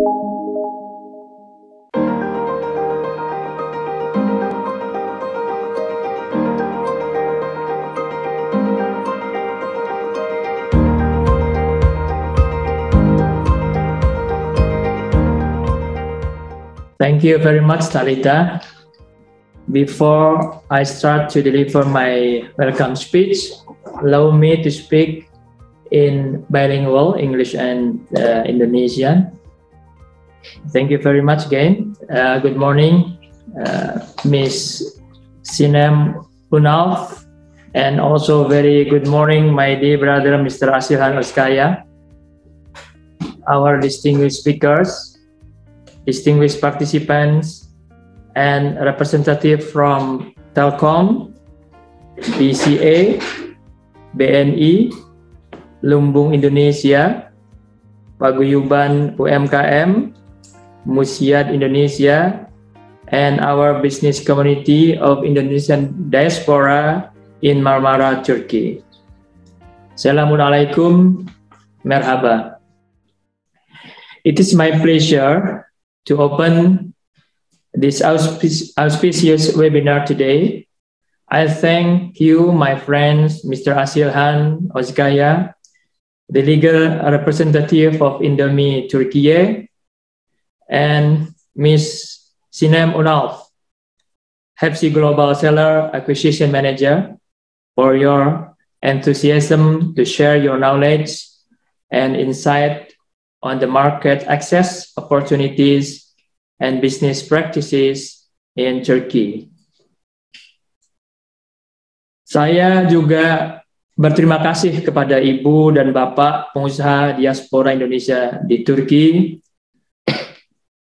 Thank you very much, Talita. Before I start to deliver my welcome speech, allow me to speak in bilingual English and Indonesian. Thank you very much again. Good morning, Miss Sinem Unalp, and also very good morning, my dear brother, Mr. Asilhan Ozkaya, our distinguished speakers, distinguished participants, and representative from Telkom, BCA, BNI, Lumbung Indonesia, Paguyuban UMKM, Musiad Indonesia, and our business community of Indonesian diaspora in Marmara, Turkey. Assalamualaikum, merhaba. It is my pleasure to open this auspicious webinar today. I thank you, my friends, Mr. Asilhan Ozkaya, the legal representative of Indomie Turkey, and Ms. Sinem Unalp, Hepsi Global Seller Acquisition Manager, for your enthusiasm to share your knowledge and insight on the market access, opportunities, and business practices in Turkey. Saya juga berterima kasih kepada Ibu dan Bapak pengusaha diaspora Indonesia di Turki,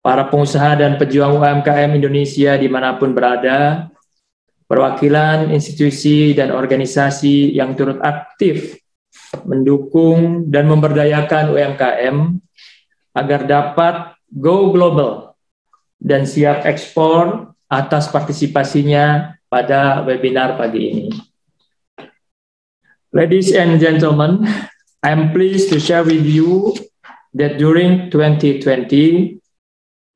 para pengusaha dan pejuang UMKM Indonesia dimanapun berada, perwakilan institusi dan organisasi yang turut aktif mendukung dan memberdayakan UMKM agar dapat go global dan siap ekspor atas partisipasinya pada webinar pagi ini. Ladies and gentlemen, I am pleased to share with you that during 2020,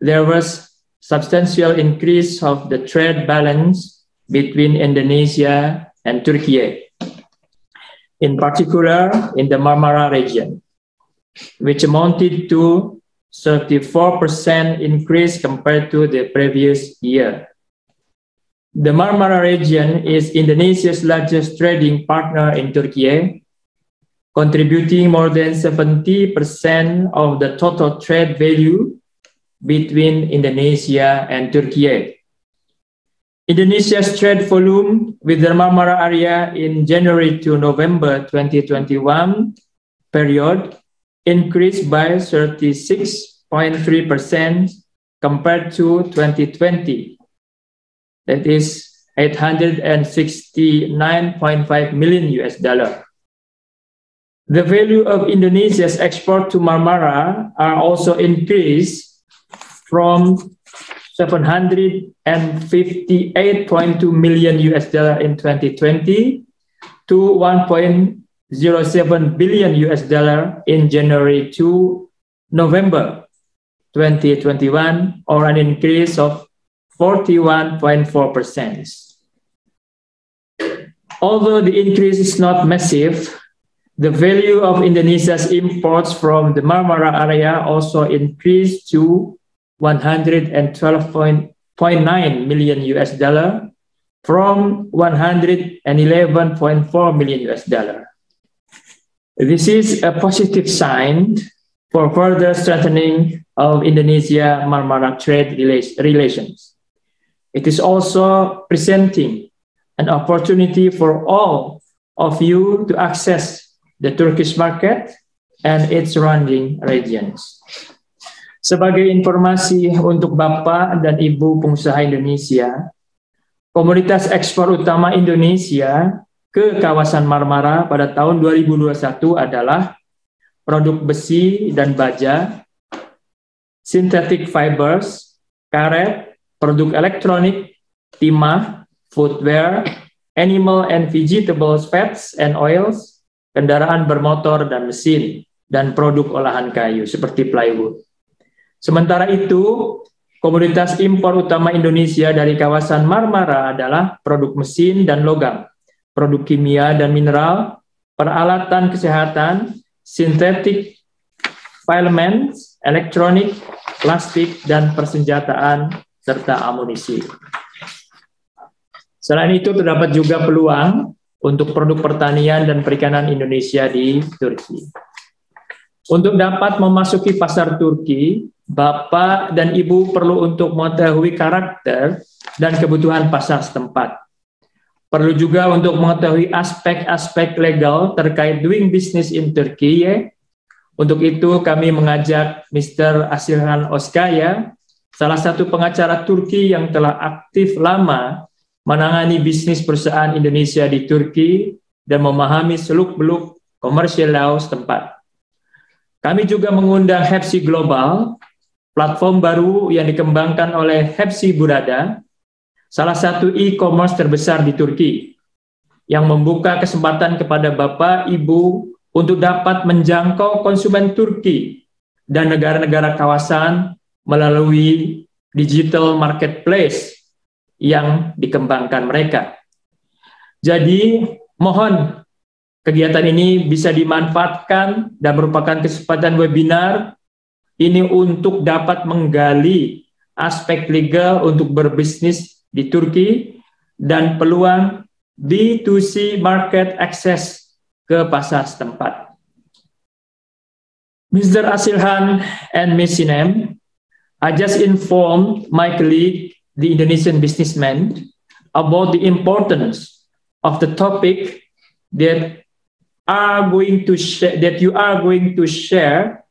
there was substantial increase of the trade balance between Indonesia and Turkey, in particular in the Marmara region, which amounted to 34% increase compared to the previous year. The Marmara region is Indonesia's largest trading partner in Turkey, contributing more than 70% of the total trade value between Indonesia and Turkey. Indonesia's trade volume with the Marmara area in January to November 2021 period increased by 36.3% compared to 2020. That is $869.5 million. The value of Indonesia's export to Marmara are also increased from $758.2 million in 2020 to $1.07 billion in January to November 2021, or an increase of 41.4%. Although the increase is not massive, the value of Indonesia's imports from the Marmara area also increased to $112.9 million from $111.4 million. This is a positive sign for further strengthening of Indonesia-Marmara trade relations. It is also presenting an opportunity for all of you to access the Turkish market and its surrounding regions. Sebagai informasi untuk Bapak dan Ibu pengusaha Indonesia, komoditas ekspor utama Indonesia ke kawasan Marmara pada tahun 2021 adalah produk besi dan baja, synthetic fibers, karet, produk elektronik, timah, footwear, animal and vegetable fats and oils, kendaraan bermotor dan mesin, dan produk olahan kayu seperti plywood. Sementara itu, komoditas impor utama Indonesia dari kawasan Marmara adalah produk mesin dan logam, produk kimia dan mineral, peralatan kesehatan, sintetik, filaments, elektronik, plastik, dan persenjataan, serta amunisi. Selain itu, terdapat juga peluang untuk produk pertanian dan perikanan Indonesia di Turki. Untuk dapat memasuki pasar Turki, Bapak dan Ibu perlu untuk mengetahui karakter dan kebutuhan pasar setempat. Perlu juga untuk mengetahui aspek-aspek legal terkait doing business in Turkey. Untuk itu kami mengajak Mr. Asilhan Ozkaya, salah satu pengacara Turki yang telah aktif lama menangani bisnis perusahaan Indonesia di Turki dan memahami seluk-beluk commercial law setempat. Kami juga mengundang Hepsi Global, platform baru yang dikembangkan oleh Hepsi Burada, salah satu e-commerce terbesar di Turki, yang membuka kesempatan kepada Bapak, Ibu untuk dapat menjangkau konsumen Turki dan negara-negara kawasan melalui digital marketplace yang dikembangkan mereka. Jadi, mohon kegiatan ini bisa dimanfaatkan dan merupakan kesempatan webinar ini untuk dapat menggali aspek legal untuk berbisnis di Turki dan peluang B2C market access ke pasar setempat. Mr. Asilhan and Ms. Sinem, I just informed my colleague, the Indonesian businessman, about the importance of the topic that you are going to share.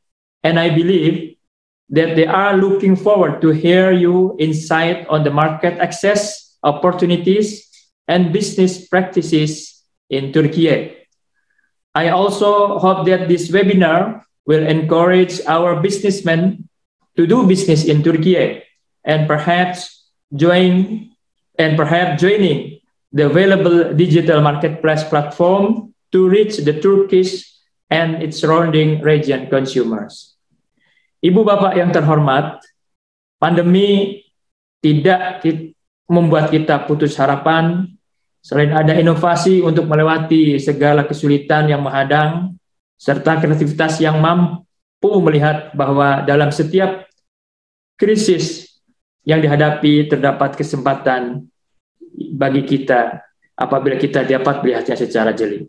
And I believe that they are looking forward to hear you insight on the market access, opportunities, and business practices in Turkey. I also hope that this webinar will encourage our businessmen to do business in Turkey and perhaps joining the available digital marketplace platform to reach the Turkish and its surrounding region consumers. Ibu Bapak yang terhormat, pandemi tidak membuat kita putus harapan. Selain ada inovasi untuk melewati segala kesulitan yang menghadang, serta kreativitas yang mampu melihat bahwa dalam setiap krisis yang dihadapi terdapat kesempatan bagi kita apabila kita dapat melihatnya secara jeli.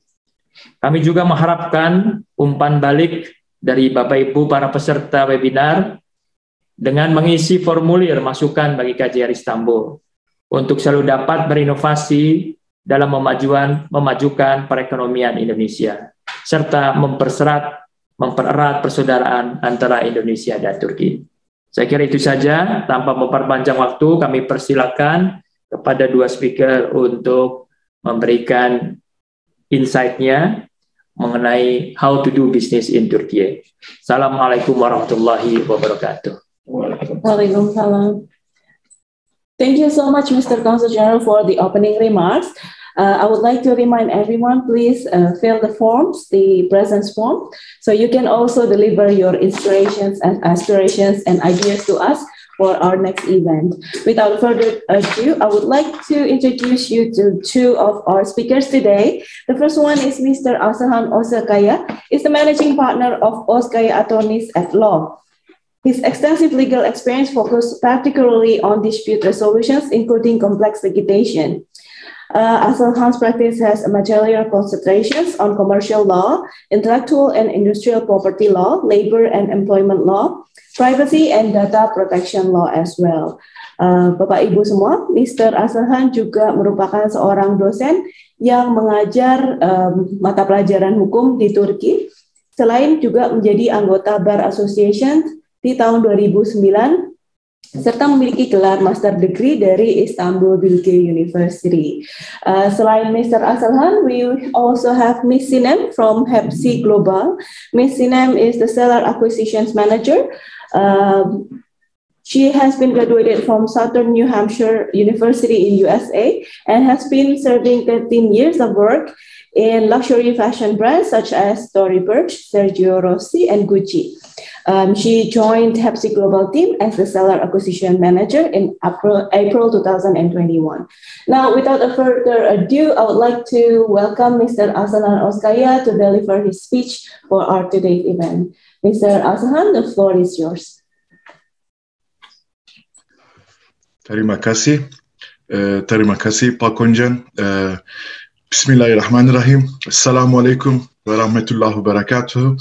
Kami juga mengharapkan umpan balik dari Bapak Ibu para peserta webinar dengan mengisi formulir masukan bagi KJR Istanbul untuk selalu dapat berinovasi dalam memajukan perekonomian Indonesia serta mempererat persaudaraan antara Indonesia dan Turki. Saya kira itu saja, tanpa memperpanjang waktu kami persilakan kepada dua speaker untuk memberikan insight-nya mengenai how to do business in Turkey. Assalamualaikum warahmatullahi wabarakatuh. Waalaikumsalam. Thank you so much, Mr. Consul General, for the opening remarks. I would like to remind everyone, please fill the forms, the presence form, so you can also deliver your inspirations and aspirations and ideas to us for our next event. Without further ado, I would like to introduce you to two of our speakers today. The first one is Mr. Asilhan Ozkaya, is the managing partner of Ozkaya Attorneys at Law. His extensive legal experience focused particularly on dispute resolutions, including complex litigation. Asilhan's practice has material concentrations on commercial law, intellectual and industrial property law, labor and employment law, privacy and data protection law as well. Bapak Ibu semua, Mr. Asilhan juga merupakan seorang dosen yang mengajar mata pelajaran hukum di Turki, selain juga menjadi anggota Bar Association di tahun 2009, serta memiliki gelar master degree dari Istanbul Bilgi University. Selain Mr. Asilhan, we also have Ms. Sinem from Hepsi Global. Ms. Sinem is the seller acquisitions manager. She has been graduated from Southern New Hampshire University in USA and has been serving 13 years of work in luxury fashion brands such as Tory Burch, Sergio Rossi, and Gucci. She joined Hepsi Global Team as the seller acquisition manager in April 2021. Now, without further ado, I would like to welcome Mr. Asilhan Ozkaya to deliver his speech for our today's event. Mr. Asilhan, the floor is yours. Terima kasih Pak Konjan. Bismillahirrahmanirrahim. Assalamualaikum warahmatullahi wabarakatuh.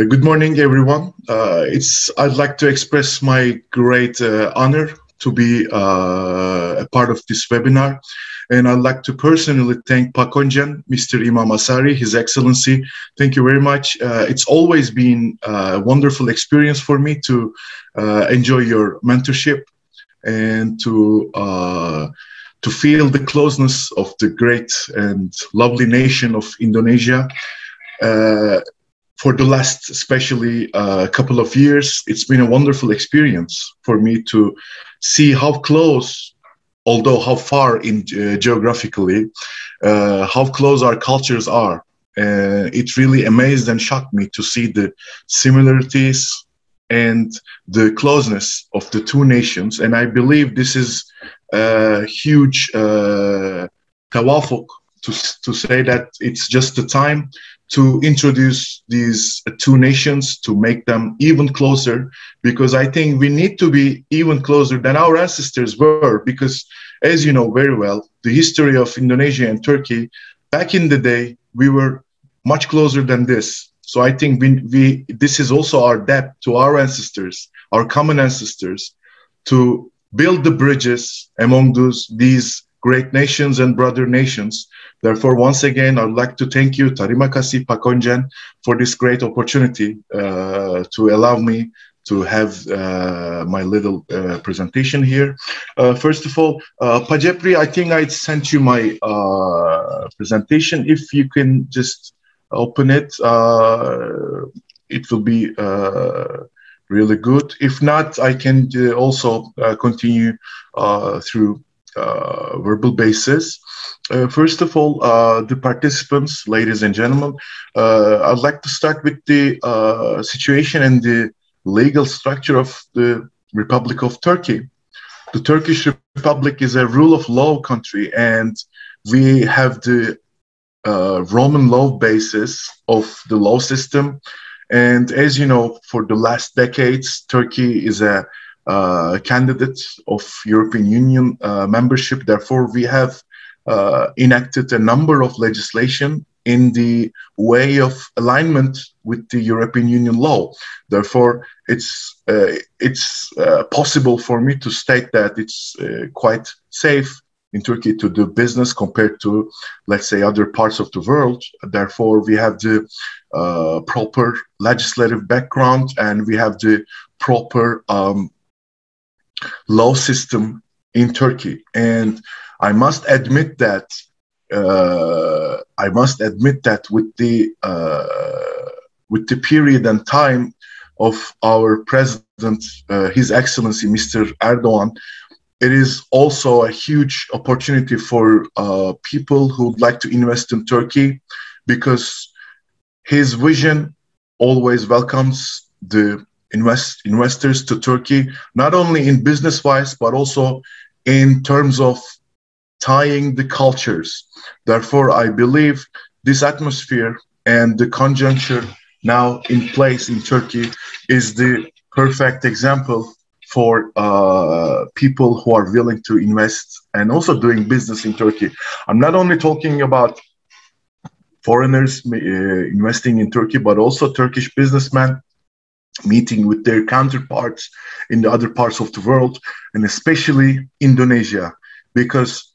Good morning, everyone. I'd like to express my great honor to be a part of this webinar, and I'd like to personally thank Pak Konjan, Mr. Imam Asari, His Excellency. Thank you very much. It's always been a wonderful experience for me to enjoy your mentorship and to feel the closeness of the great and lovely nation of Indonesia. For the last, especially couple of years, it's been a wonderful experience for me to see how close, although how far in geographically, how close our cultures are. It really amazed and shocked me to see the similarities and the closeness of the two nations. And I believe this is a huge tawafuk to say that it's just the time to introduce these two nations, to make them even closer, because I think we need to be even closer than our ancestors were, because as you know very well, the history of Indonesia and Turkey, back in the day, we were much closer than this. So I think this is also our debt to our ancestors, our common ancestors, to build the bridges among these great nations and brother nations. Therefore, once again, I'd like to thank you, Terima kasih Pak Konjan, for this great opportunity to allow me to have my little presentation here. First of all, Pak Jepri, I think I sent you my presentation. If you can just open it, it will be really good. If not, I can also continue through verbal basis. First of all, the participants, ladies and gentlemen, I'd like to start with the situation and the legal structure of the Republic of Turkey. The Turkish Republic is a rule of law country, and we have the Roman law basis of the law system. And as you know, for the last decades, Turkey is a candidate of European Union membership. Therefore, we have enacted a number of legislation in the way of alignment with the European Union law. Therefore, it's possible for me to state that it's quite safe in Turkey to do business compared to, let's say, other parts of the world. Therefore, we have the proper legislative background, and we have the proper law system in Turkey. And I must admit that with the period and time of our president, His Excellency Mr. Erdogan, it is also a huge opportunity for people who would like to invest in Turkey, because his vision always welcomes the investors to Turkey, not only in business-wise, but also in terms of tying the cultures. Therefore, I believe this atmosphere and the conjuncture now in place in Turkey is the perfect example for people who are willing to invest and also doing business in Turkey. I'm not only talking about foreigners investing in Turkey, but also Turkish businessmen meeting with their counterparts in the other parts of the world, and especially Indonesia, because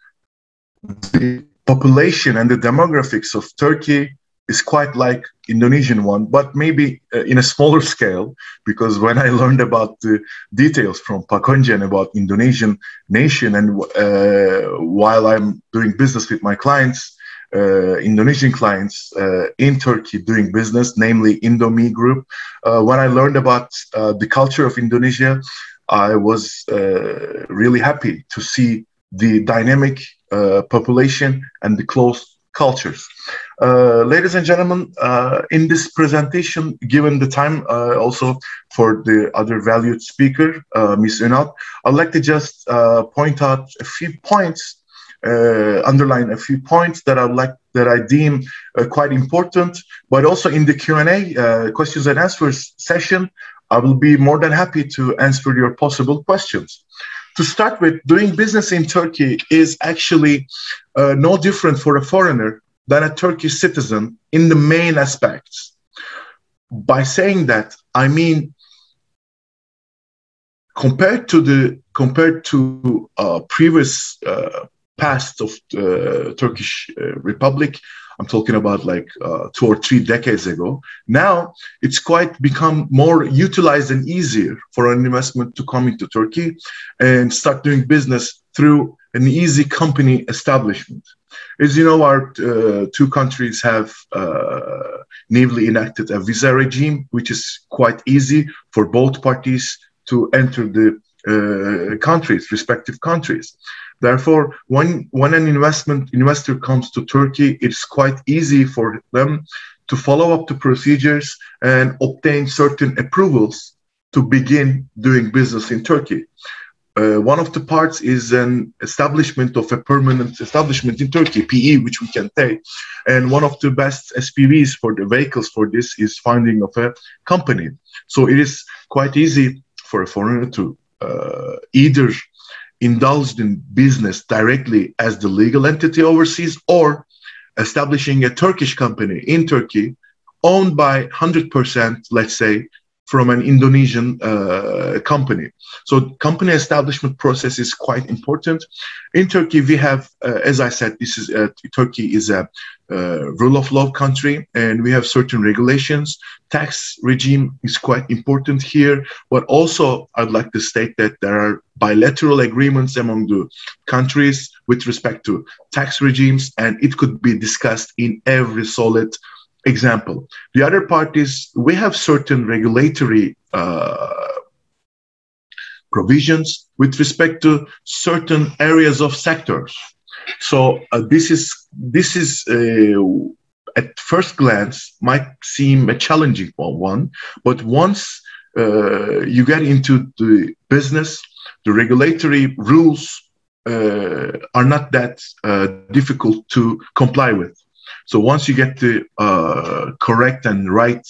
the population and the demographics of Turkey is quite like Indonesian one, but maybe in a smaller scale, because when I learned about the details from Pak Konjan about Indonesian nation, and while I'm doing business with my clients, Indonesian clients in Turkey doing business, namely Indomie Group, when I learned about the culture of Indonesia, I was really happy to see the dynamic population and the close cultures. Ladies and gentlemen, in this presentation, given the time also for the other valued speaker, Ms. Unalp, I'd like to just point out a few points, underline a few points that I deem quite important, but also in the Q&A, questions and answers session, I will be more than happy to answer your possible questions. To start with, doing business in Turkey is actually no different for a foreigner than a Turkish citizen in the main aspects. By saying that, I mean, compared to previous past of the Turkish Republic, I'm talking about like 2 or 3 decades ago. Now it's quite become more utilized and easier for an investment to come into Turkey and start doing business through an easy company establishment. As you know, our 2 countries have newly enacted a visa regime, which is quite easy for both parties to enter the respective countries. Therefore, when an investor comes to Turkey, it's quite easy for them to follow up the procedures and obtain certain approvals to begin doing business in Turkey. One of the parts is an establishment of a permanent establishment in Turkey, PE, which we can take. And one of the best SPVs for the vehicles for this is finding of a company. So it is quite easy for a foreigner to either indulge in business directly as the legal entity overseas or establishing a Turkish company in Turkey owned by 100%, let's say, from an Indonesian company. So company establishment process is quite important. In Turkey, we have, as I said, Turkey is a rule of law country, and we have certain regulations. Tax regime is quite important here, but also I'd like to state that there are bilateral agreements among the countries with respect to tax regimes, and it could be discussed in every solid example. The other part is we have certain regulatory provisions with respect to certain areas of sectors. So this is at first glance might seem a challenging one, but once you get into the business, the regulatory rules are not that difficult to comply with. So once you get the correct and right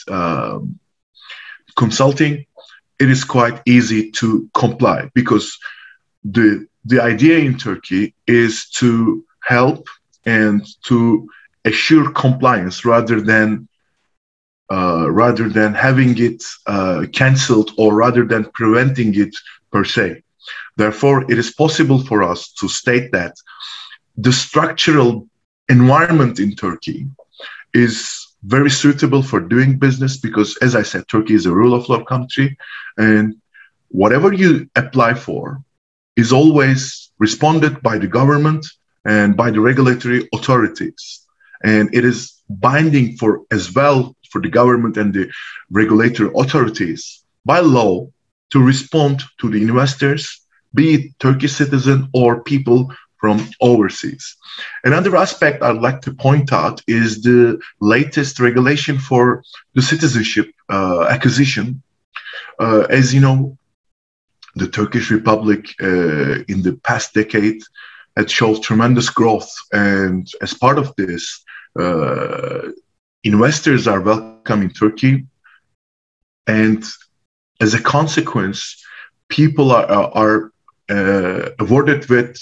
consulting, it is quite easy to comply, because the idea in Turkey is to help and to assure compliance rather than having it cancelled, or rather than preventing it per se. Therefore, it is possible for us to state that the structural environment in Turkey is very suitable for doing business, because, as I said, Turkey is a rule of law country, and whatever you apply for is always responded by the government and by the regulatory authorities, and it is binding as well for the government and the regulatory authorities by law to respond to the investors, be it Turkish citizen or people from overseas. Another aspect I'd like to point out is the latest regulation for the citizenship acquisition. As you know, the Turkish Republic in the past decade had shown tremendous growth, and as part of this, investors are welcome in Turkey, and as a consequence, people are awarded with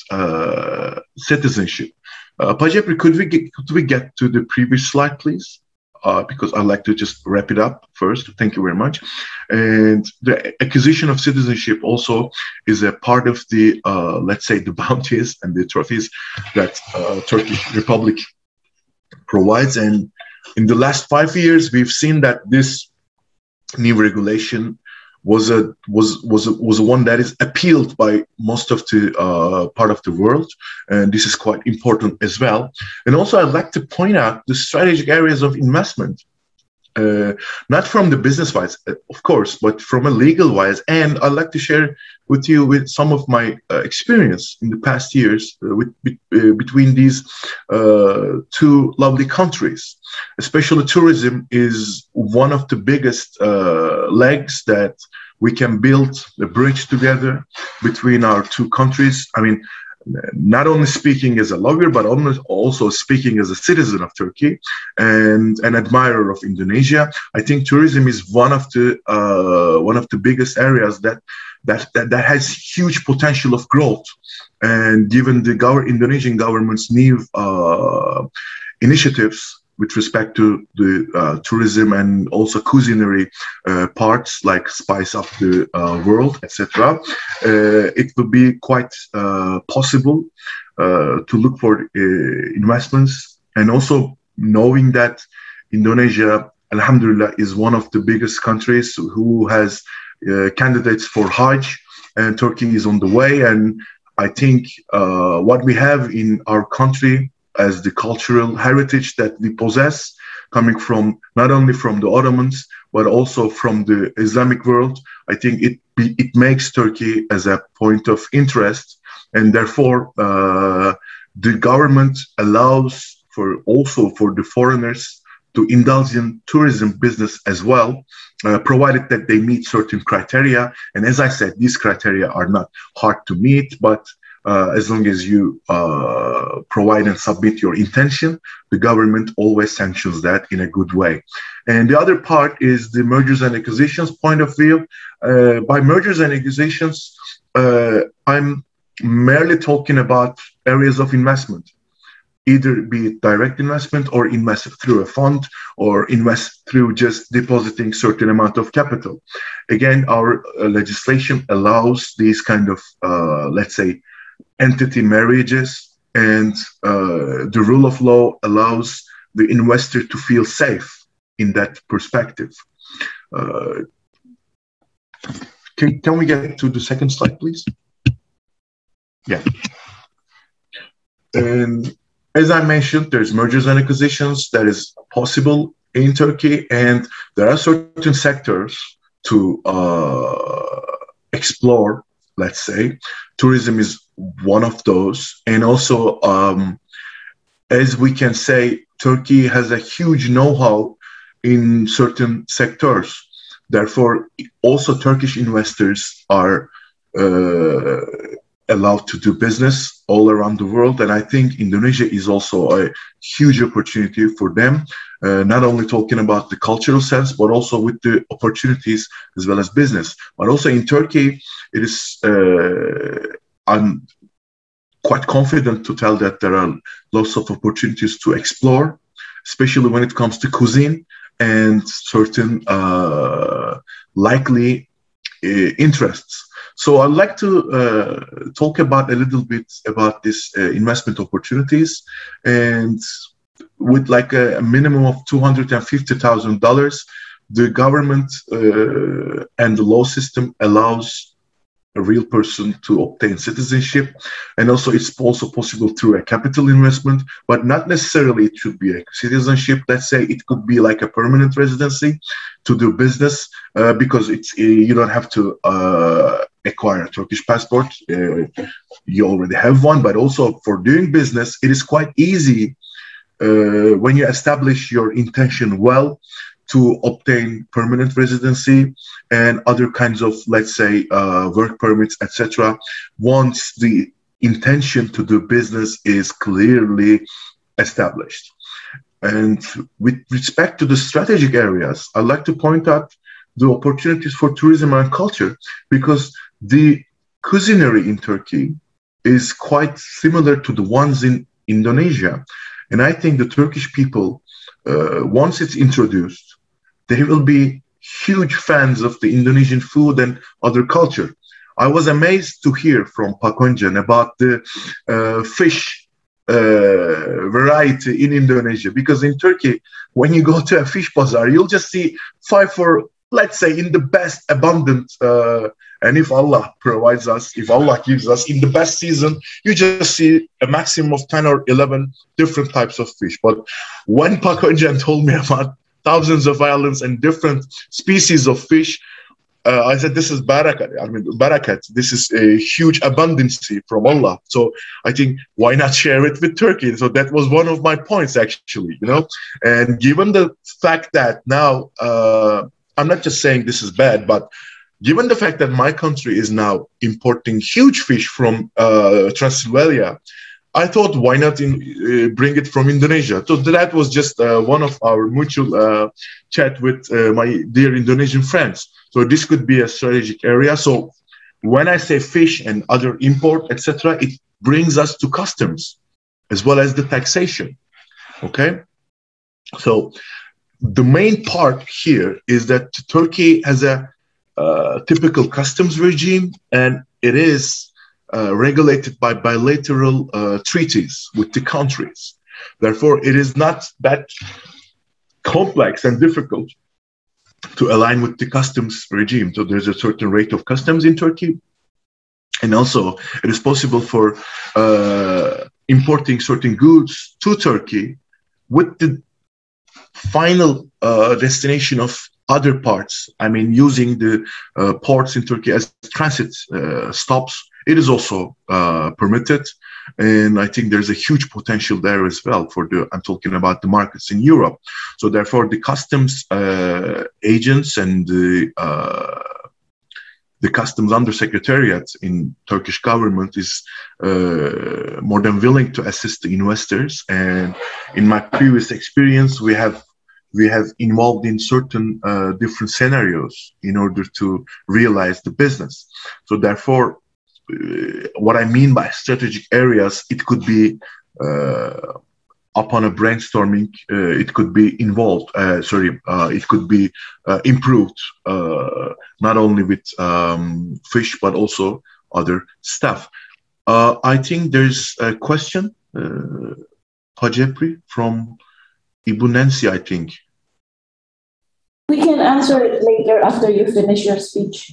citizenship. Pajepri, could we get to the previous slide, please? Because I'd like to just wrap it up first. Thank you very much. And the acquisition of citizenship also is a part of the, let's say, the bounties and the trophies that Turkish Republic provides. And in the last 5 years, we've seen that this new regulation was one that is appealed by most of the part of the world, and this is quite important as well. And also, I'd like to point out the strategic areas of investment not from the business wise, of course, but from a legal wise. And I'd like to share with you with some of my experience in the past years between these two lovely countries. Especially tourism is one of the biggest legs that we can build a bridge together between our two countries. I mean, not only speaking as a lawyer, but also speaking as a citizen of Turkey and an admirer of Indonesia. I think tourism is one of the biggest areas that has huge potential of growth. And given the Indonesian government's new initiatives with respect to the tourism and also culinary parts like spice up the world, etc., it will be quite possible to look for investments. And also knowing that Indonesia, alhamdulillah, is one of the biggest countries who has candidates for Hajj, and Turkey is on the way. And I think what we have in our country as the cultural heritage that we possess, coming from not only from the Ottomans, but also from the Islamic world, I think it makes Turkey as a point of interest. And therefore, the government allows for the foreigners to indulge in tourism business as well, provided that they meet certain criteria. And as I said, these criteria are not hard to meet, but as long as you provide and submit your intention, the government always sanctions that in a good way. And the other part is the mergers and acquisitions point of view. By mergers and acquisitions, I'm merely talking about areas of investment, either be it direct investment or invest through a fund or invest through just depositing certain amount of capital. Again, our legislation allows these kind of, let's say, entity marriages, and the rule of law allows the investor to feel safe in that perspective. Can we get to the second slide, please? Yeah. And as I mentioned, there's mergers and acquisitions that is possible in Turkey, and there are certain sectors to explore, let's say. Tourism is one of those. And also, as we can say, Turkey has a huge know-how in certain sectors. Therefore, also Turkish investors are allowed to do business all around the world. And I think Indonesia is also a huge opportunity for them, not only talking about the cultural sense, but also with the opportunities as well as business. But also in Turkey, it is, I'm quite confident to tell that there are lots of opportunities to explore, especially when it comes to cuisine and certain likely interests. So I'd like to talk about a little bit about this investment opportunities, and with like a minimum of $250,000, the government and the law system allows a real person to obtain citizenship. And also it's also possible through a capital investment, but not necessarily it should be a citizenship. Let's say it could be like a permanent residency to do business, because it's you don't have to acquire a Turkish passport. You already have one, but also for doing business, it is quite easy when you establish your intention well to obtain permanent residency and other kinds of, let's say, work permits, etc. once the intention to do business is clearly established. And with respect to the strategic areas, I'd like to point out the opportunities for tourism and culture, because the culinary in Turkey is quite similar to the ones in Indonesia. And I think the Turkish people, once it's introduced, they will be huge fans of the Indonesian food and other culture. I was amazed to hear from Pak Onjan about the fish variety in Indonesia, because in Turkey, when you go to a fish bazaar, you'll just see 5 or, let's say, in the best abundant, and if Allah provides us, if Allah gives us in the best season, you just see a maximum of 10 or 11 different types of fish. But when Pak Onjan told me about thousands of islands and different species of fish. I said, this is barakat. I mean, barakat. This is a huge abundancy from Allah. So I think, why not share it with Turkey? So that was one of my points, actually, you know. And given the fact that now, I'm not just saying this is bad, but given the fact that my country is now importing huge fish from Transylvania, I thought, why not bring it from Indonesia? So that was just one of our mutual chat with my dear Indonesian friends. So this could be a strategic area. So when I say fish and other import, etc., it brings us to customs as well as the taxation. Okay. So the main part here is that Turkey has a typical customs regime, and it is regulated by bilateral treaties with the countries. Therefore, it is not that complex and difficult to align with the customs regime. So there's a certain rate of customs in Turkey. And also, it is possible for importing certain goods to Turkey with the final destination of other parts. I mean, using the ports in Turkey as transit stops. It is also permitted. And I think there's a huge potential there as well for I'm talking about the markets in Europe. So therefore, the customs agents and the customs undersecretariat in Turkish government is more than willing to assist the investors. And in my previous experience, we have involved in certain different scenarios in order to realize the business. So therefore, what I mean by strategic areas, it could be upon a brainstorming, it could be involved, it could be improved, not only with fish, but also other stuff. I think there's a question, Hajepri, from Ibu Nancy, I think. We can answer it later after you finish your speech.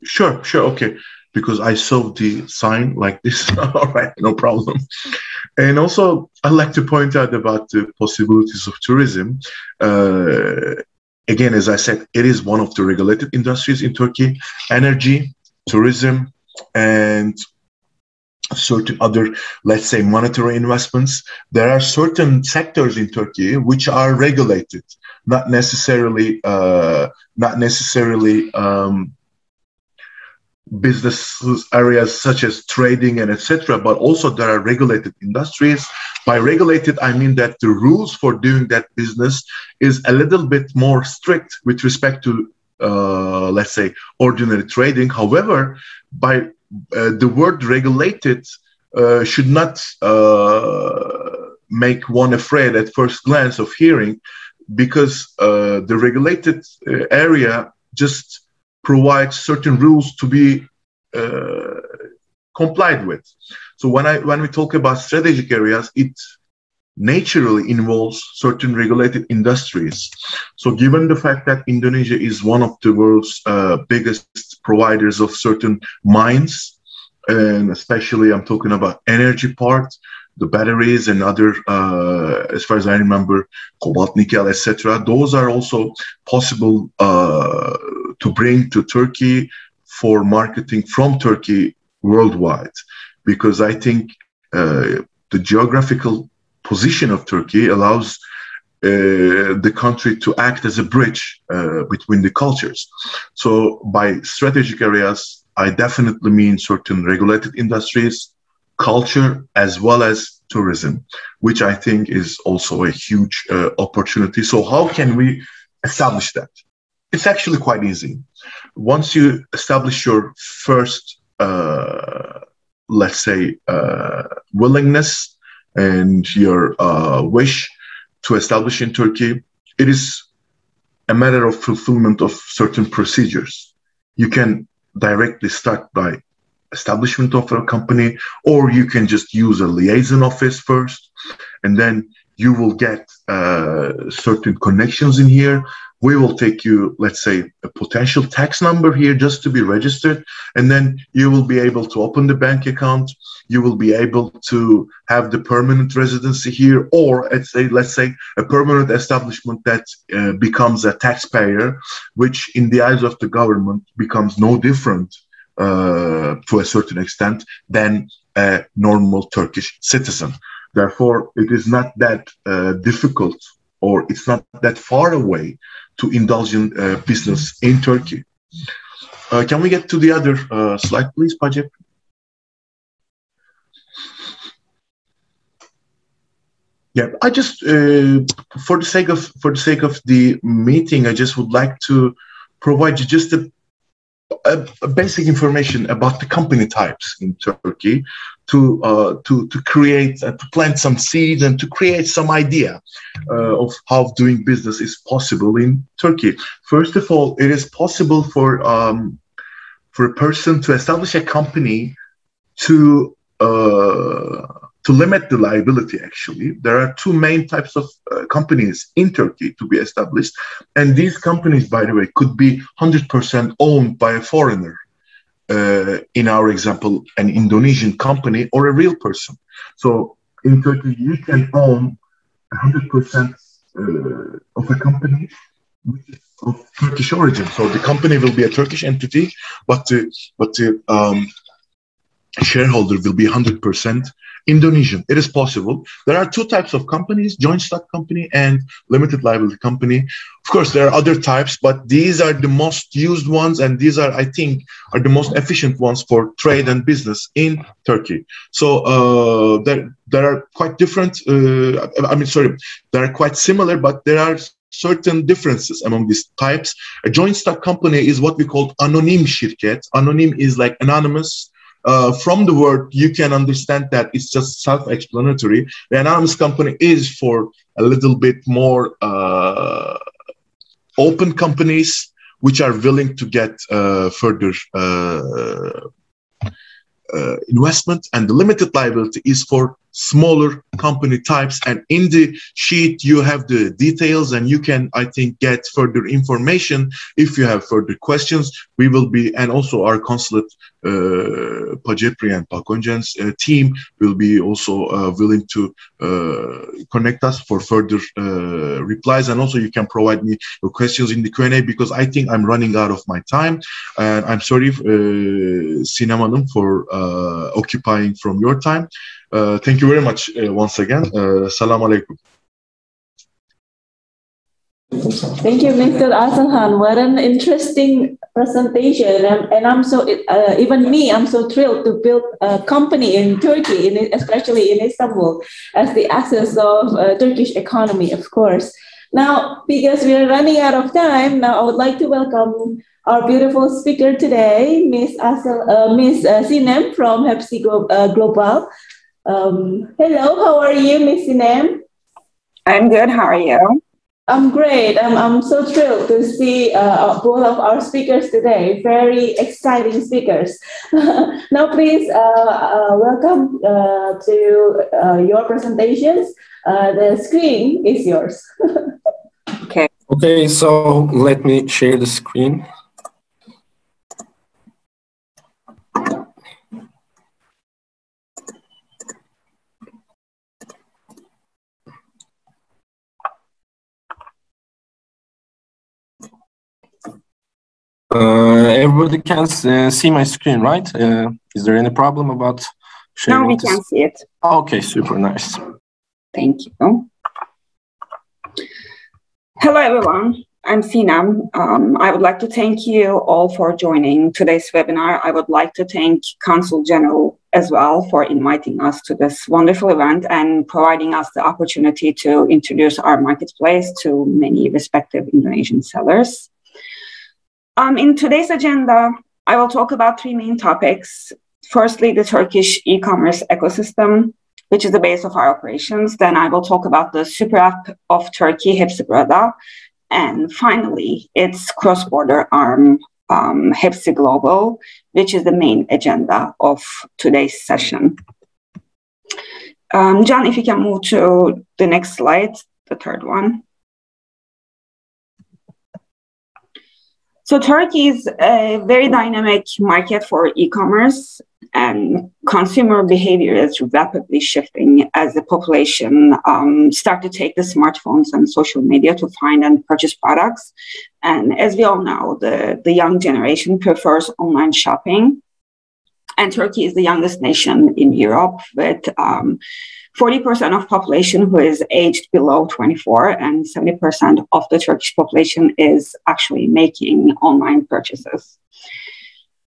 Sure, okay. Because I saw the sign like this. All right, no problem. And also, I'd like to point out about the possibilities of tourism. Again, as I said, it is one of the regulated industries in Turkey. Energy, tourism, and certain other, let's say, monetary investments. There are certain sectors in Turkey which are regulated, not necessarily business areas such as trading and etc., but also there are regulated industries. By regulated, I mean that the rules for doing that business is a little bit more strict with respect to, let's say, ordinary trading. However, by the word regulated should not make one afraid at first glance of hearing, because the regulated area just provides certain rules to be complied with. So when we talk about strategic areas, it naturally involves certain regulated industries. So given the fact that Indonesia is one of the world's biggest providers of certain mines, and especially I'm talking about energy part, the batteries and other, as far as I remember, cobalt, nickel, etc. Those are also possible to bring to Turkey for marketing from Turkey worldwide, because I think the geographical position of Turkey allows the country to act as a bridge between the cultures. So by strategic areas, I definitely mean certain regulated industries, culture, as well as tourism, which I think is also a huge opportunity. So how can we establish that? It's actually quite easy. Once you establish your first, let's say, willingness and your wish to establish in Turkey, it is a matter of fulfillment of certain procedures. You can directly start by establishment of a company, or you can just use a liaison office first, and then you will get certain connections in here. we will take you, let's say, a potential tax number here just to be registered, and then you will be able to open the bank account. You will be able to have the permanent residency here, or let's say a permanent establishment that becomes a taxpayer, which in the eyes of the government becomes no different to a certain extent than a normal Turkish citizen. Therefore, it is not that difficult, or it's not that far away to indulge in business in Turkey. Can we get to the other slide, please, Pajep? Yeah, I just for the sake of the meeting, I just would like to provide you just a basic information about the company types in Turkey to create, to plant some seeds and to create some idea of how doing business is possible in Turkey. First of all, it is possible for a person to establish a company to limit the liability. Actually, there are two main types of companies in Turkey to be established, and these companies, by the way, could be 100% owned by a foreigner. In our example, an Indonesian company or a real person. So in Turkey, you can own 100% of a company which is of Turkish origin. So the company will be a Turkish entity, but the shareholder will be 100% Indonesian. It is possible. There are two types of companies: joint stock company and limited liability company. Of course, there are other types, but these are the most used ones, and these are, I think, are the most efficient ones for trade and business in Turkey. So there are quite different. There are quite similar, but there are certain differences among these types. A joint stock company is what we call anonim şirket. Anonym is like anonymous. From the word, you can understand that it's just self-explanatory. The anonymous company is for a little bit more open companies which are willing to get further investment, and the limited liability is for smaller company types. And in the sheet you have the details, and you can, I think, get further information if you have further questions. We will be, and also our consulate Pajepri and Pakonjan's team will be also willing to connect us for further replies. And also you can provide me your questions in the Q&A, because I think I'm running out of my time, and I'm sorry, Sinem Hanım, for occupying from your time. Thank you very much once again. Salam alaikum. Thank you, Mr. Asilhan. What an interesting presentation. And I'm so, even me, I'm so thrilled to build a company in Turkey, especially in Istanbul, as the access of Turkish economy, of course. Now, because we are running out of time, now I would like to welcome our beautiful speaker today, Miss Sinem from Hepsi Global. Hello, how are you, Miss Sinem? I'm good. How are you? I'm great. I'm so thrilled to see both of our speakers today. Very exciting speakers. Now, please welcome to your presentations. The screen is yours. Okay. Okay, so let me share the screen. Everybody can see my screen, right? Is there any problem about sharing? Now we can see it. Okay, super nice. Thank you. Hello, everyone. I'm Sinem. I would like to thank you all for joining today's webinar. I would like to thank Consul General as well for inviting us to this wonderful event and providing us the opportunity to introduce our marketplace to many respective Indonesian sellers. In today's agenda, I will talk about three main topics. Firstly, the Turkish e-commerce ecosystem, which is the base of our operations. Then I will talk about the super app of Turkey, Hepsi Burada. And finally, its cross-border arm, Hepsi Global, which is the main agenda of today's session. John, if you can move to the next slide, the third one. So Turkey is a very dynamic market for e-commerce, and consumer behavior is rapidly shifting as the population start to take the smartphones and social media to find and purchase products. And as we all know, the young generation prefers online shopping. And Turkey is the youngest nation in Europe, with 40% of population who is aged below 24, and 70% of the Turkish population is actually making online purchases.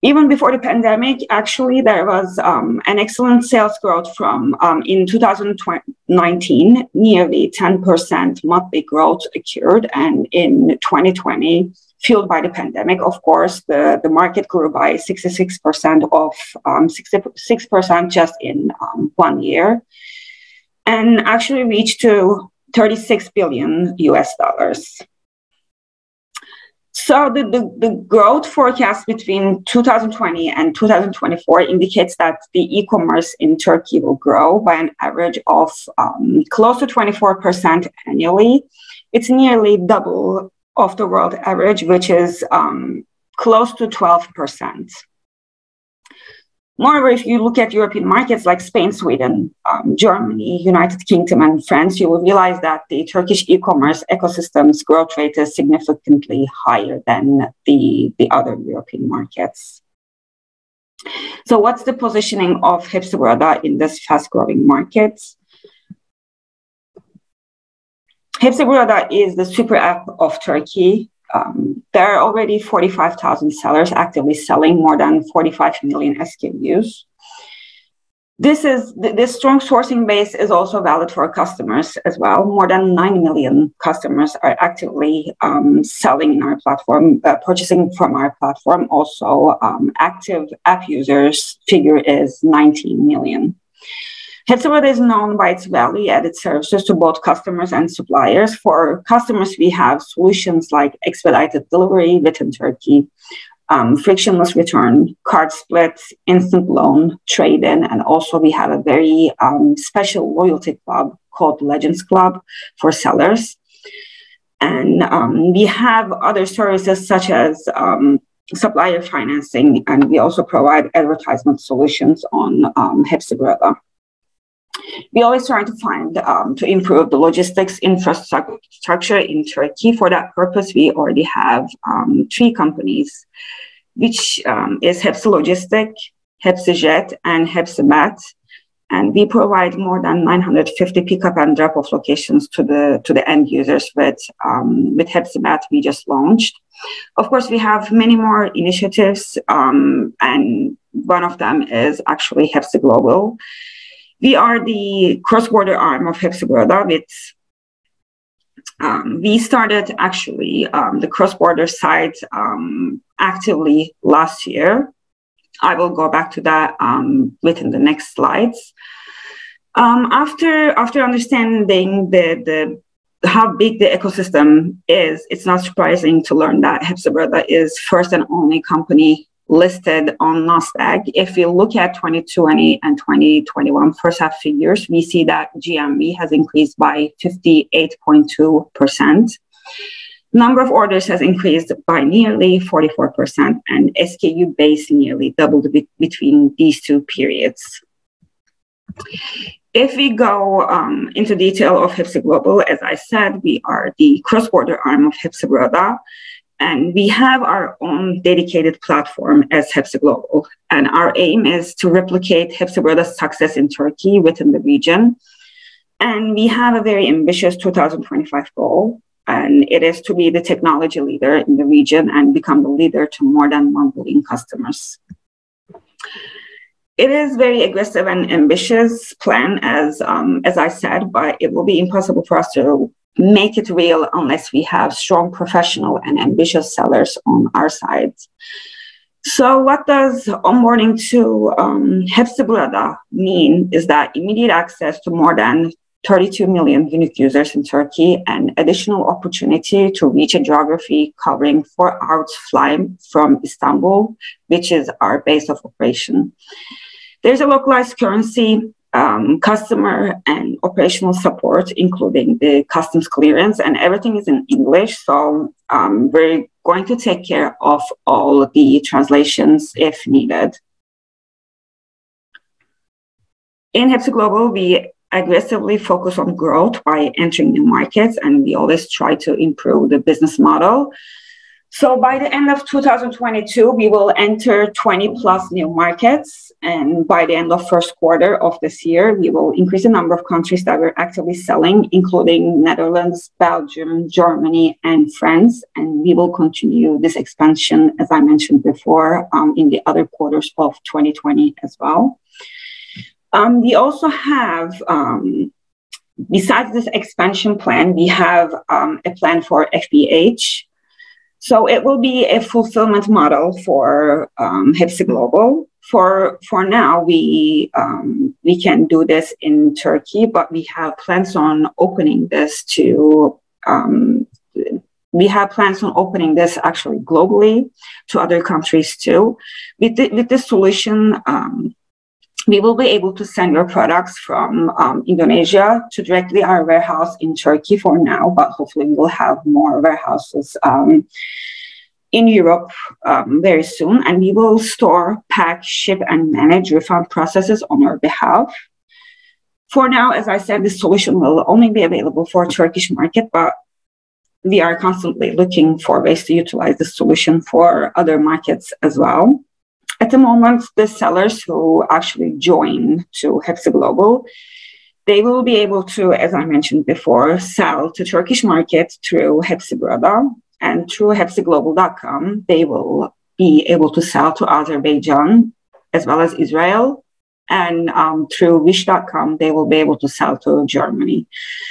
Even before the pandemic, actually, there was an excellent sales growth from in 2019, nearly 10% monthly growth occurred. And in 2020, fueled by the pandemic, of course, the market grew by 66% of 66% just in 1 year, and actually reached to $36 billion US. So the growth forecast between 2020 and 2024 indicates that the e-commerce in Turkey will grow by an average of close to 24% annually. It's nearly double of the world average, which is close to 12%. Moreover, if you look at European markets like Spain, Sweden, Germany, United Kingdom, and France, you will realize that the Turkish e-commerce ecosystem's growth rate is significantly higher than the other European markets. So what's the positioning of Hepsiburada in this fast-growing market? Hepsiburada is the super app of Turkey. There are already 45,000 sellers actively selling more than 45 million SKUs. This strong sourcing base is also valid for customers as well. More than 9 million customers are actively selling in our platform, purchasing from our platform. Also, active app users figure is 19 million. Hepsiburada is known by its value-added services to both customers and suppliers. For customers, we have solutions like expedited delivery within Turkey, frictionless return, card splits, instant loan, trade-in, and also we have a very special loyalty club called Legends Club for sellers. And we have other services such as supplier financing, and we also provide advertisement solutions on Hepsiburada. We always try to find to improve the logistics infrastructure in Turkey. For that purpose, we already have 3 companies, which is Hepsi Logistic, Hepsijet, and Hepsimat. And we provide more than 950 pickup and drop-off locations to the end users with Hepsimat we just launched. Of course, we have many more initiatives, and one of them is actually Hepsi Global. We are the cross-border arm of Hepsiburada. We started actually the cross-border side actively last year. I will go back to that within the next slides. After understanding how big the ecosystem is, it's not surprising to learn that Hepsiburada is first and only company listed on Nasdaq. If we look at 2020 and 2021 first half figures, we see that GMV has increased by 58.2%. Number of orders has increased by nearly 44%, and SKU base nearly doubled between these 2 periods. If we go into detail of Hepsi Global, as I said, we are the cross-border arm of Hepsiburada. And we have our own dedicated platform as Hepsi Global. And our aim is to replicate Hepsiburada's success in Turkey within the region. And we have a very ambitious 2025 goal, and it is to be the technology leader in the region and become the leader to more than 1 billion customers. It is very aggressive and ambitious plan, as I said, but it will be impossible for us to make it real unless we have strong professional and ambitious sellers on our side. So what does onboarding to Hepsiburada mean is that immediate access to more than 32 million unique users in Turkey and additional opportunity to reach a geography covering 4 hours flight from Istanbul, which is our base of operation. There's a localized currency, customer and operational support, including the customs clearance, and everything is in English. So very going to take care of all the translations if needed. In Hepsi Global, we aggressively focus on growth by entering new markets, and we always try to improve the business model. So by the end of 2022, we will enter 20 plus new markets. And by the end of first quarter of this year, we will increase the number of countries that we're actively selling, including Netherlands, Belgium, Germany, and France. And we will continue this expansion, as I mentioned before, in the other quarters of 2020 as well. We also have, besides this expansion plan, we have a plan for FBH. So it will be a fulfillment model for Hepsi Global. For now, we can do this in Turkey, but we have plans on opening this to actually globally to other countries too. With this solution, we will be able to send your products from Indonesia to directly our warehouse in Turkey for now, but hopefully we will have more warehouses in Europe very soon. And we will store, pack, ship, and manage refund processes on your behalf. For now, as I said, this solution will only be available for Turkish market, but we are constantly looking for ways to utilize this solution for other markets as well. At the moment, the sellers who actually join to Hepsi Global, they will be able to, as I mentioned before, sell to Turkish market through Hepsi Burada, and through hepsiglobal.com, they will be able to sell to Azerbaijan as well as Israel, and through wish.com, they will be able to sell to Germany.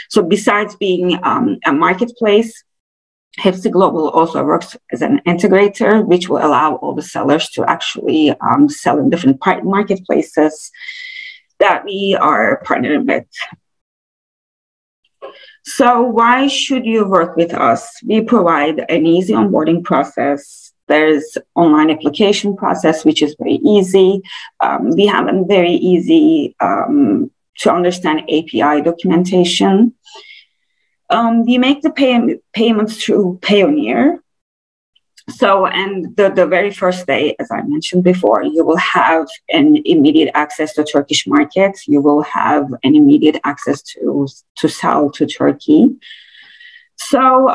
So besides being a marketplace, Hepsi Global also works as an integrator, which will allow all the sellers to actually sell in different marketplaces that we are partnering with. So why should you work with us? We provide an easy onboarding process. There's online application process, which is very easy. We have a very easy to understand API documentation. We make the payments through Payoneer. So, and the very first day, as I mentioned before, you will have an immediate access to Turkish market. You will have an immediate access to sell to Turkey. So,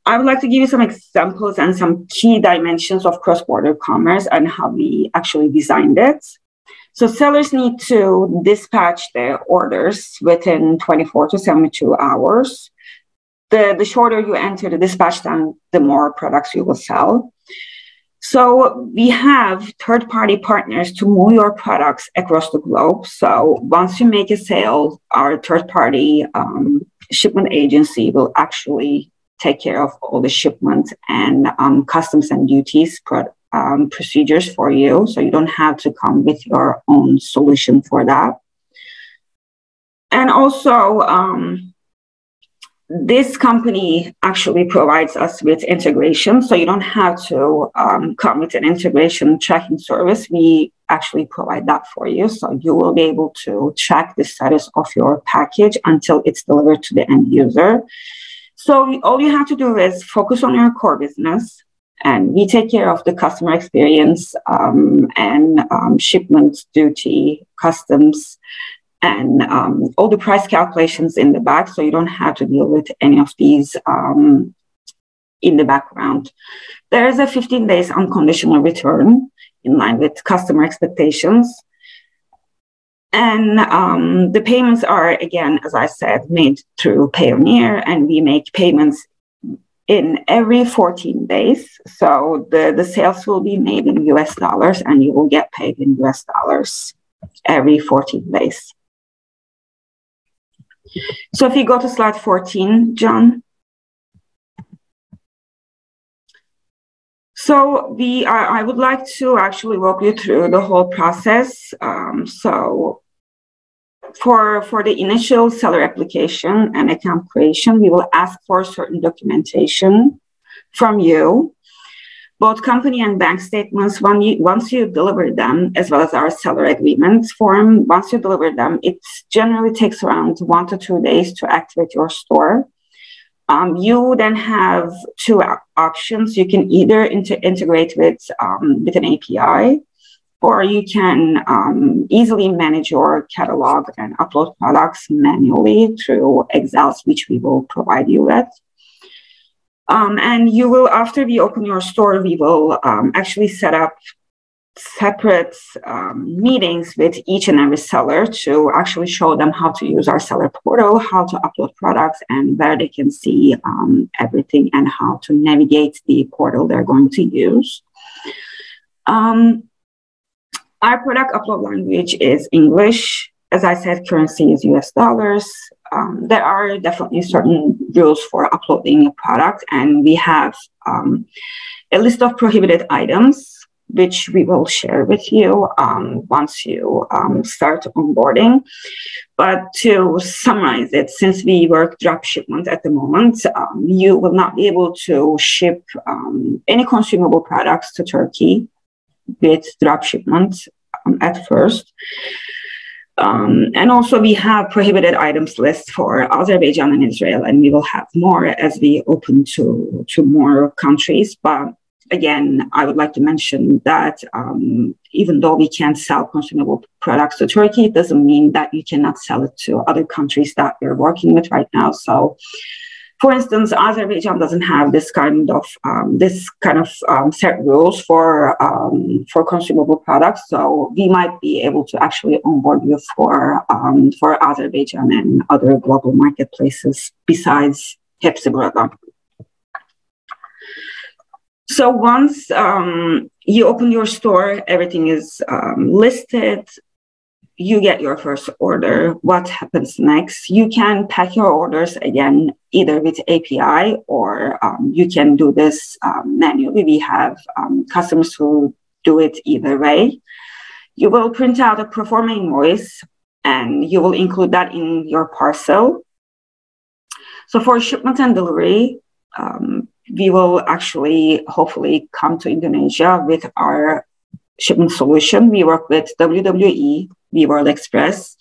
I would like to give you some examples and some key dimensions of cross-border commerce and how we actually designed it. So sellers need to dispatch their orders within 24 to 72 hours. The shorter you enter the dispatch time, the more products you will sell. So we have third-party partners to move your products across the globe. So once you make a sale, our third-party shipment agency will actually take care of all the shipment and customs and duties procedures for you. So you don't have to come with your own solution for that. And also, this company actually provides us with integration. So you don't have to come with an integration tracking service. We actually provide that for you. So you will be able to track the status of your package until it's delivered to the end user. So all you have to do is focus on your core business, and we take care of the customer experience and shipment duty, customs, and all the price calculations in the back. So you don't have to deal with any of these in the background. There is a 15 days unconditional return in line with customer expectations. And the payments are, again, as I said, made through Payoneer, and we make payments in every 14 days. So the sales will be made in US dollars, and you will get paid in US dollars every 14 days. So if you go to slide 14, John. So I would like to actually walk you through the whole process. So for the initial seller application and account creation, we will ask for certain documentation from you, both company and bank statements. Once you deliver them, as well as our seller agreement form, once you deliver them, it generally takes around 1 to 2 days to activate your store. You then have two options. You can either integrate with an API, or you can easily manage your catalog and upload products manually through Excel, which we will provide you with. And you will, after we open your store, we will actually set up separate meetings with each and every seller to actually show them how to use our seller portal, how to upload products, and where they can see everything and how to navigate the portal they're going to use. Our product upload language is English. As I said, currency is US dollars. There are definitely certain rules for uploading a product, and we have a list of prohibited items, which we will share with you once you start onboarding. But to summarize it, since we work drop shipment at the moment, you will not be able to ship any consumable products to Turkey with drop shipment at first. And also we have prohibited items list for Azerbaijan and Israel, and we will have more as we open to more countries. But again, I would like to mention that even though we can't sell consumable products to Turkey, it doesn't mean that you cannot sell it to other countries that we're working with right now. So, for instance, Azerbaijan doesn't have this kind of set rules for consumable products. So we might be able to actually onboard you for Azerbaijan and other global marketplaces besides Hepsiburada. So once you open your store, everything is listed. You get your first order. What happens next? You can pack your orders again, either with API or you can do this manually. We have customers who do it either way. You will print out a pro forma invoice and you will include that in your parcel. So for shipment and delivery, we will actually hopefully come to Indonesia with our shipment solution. We work with WWE, World Express.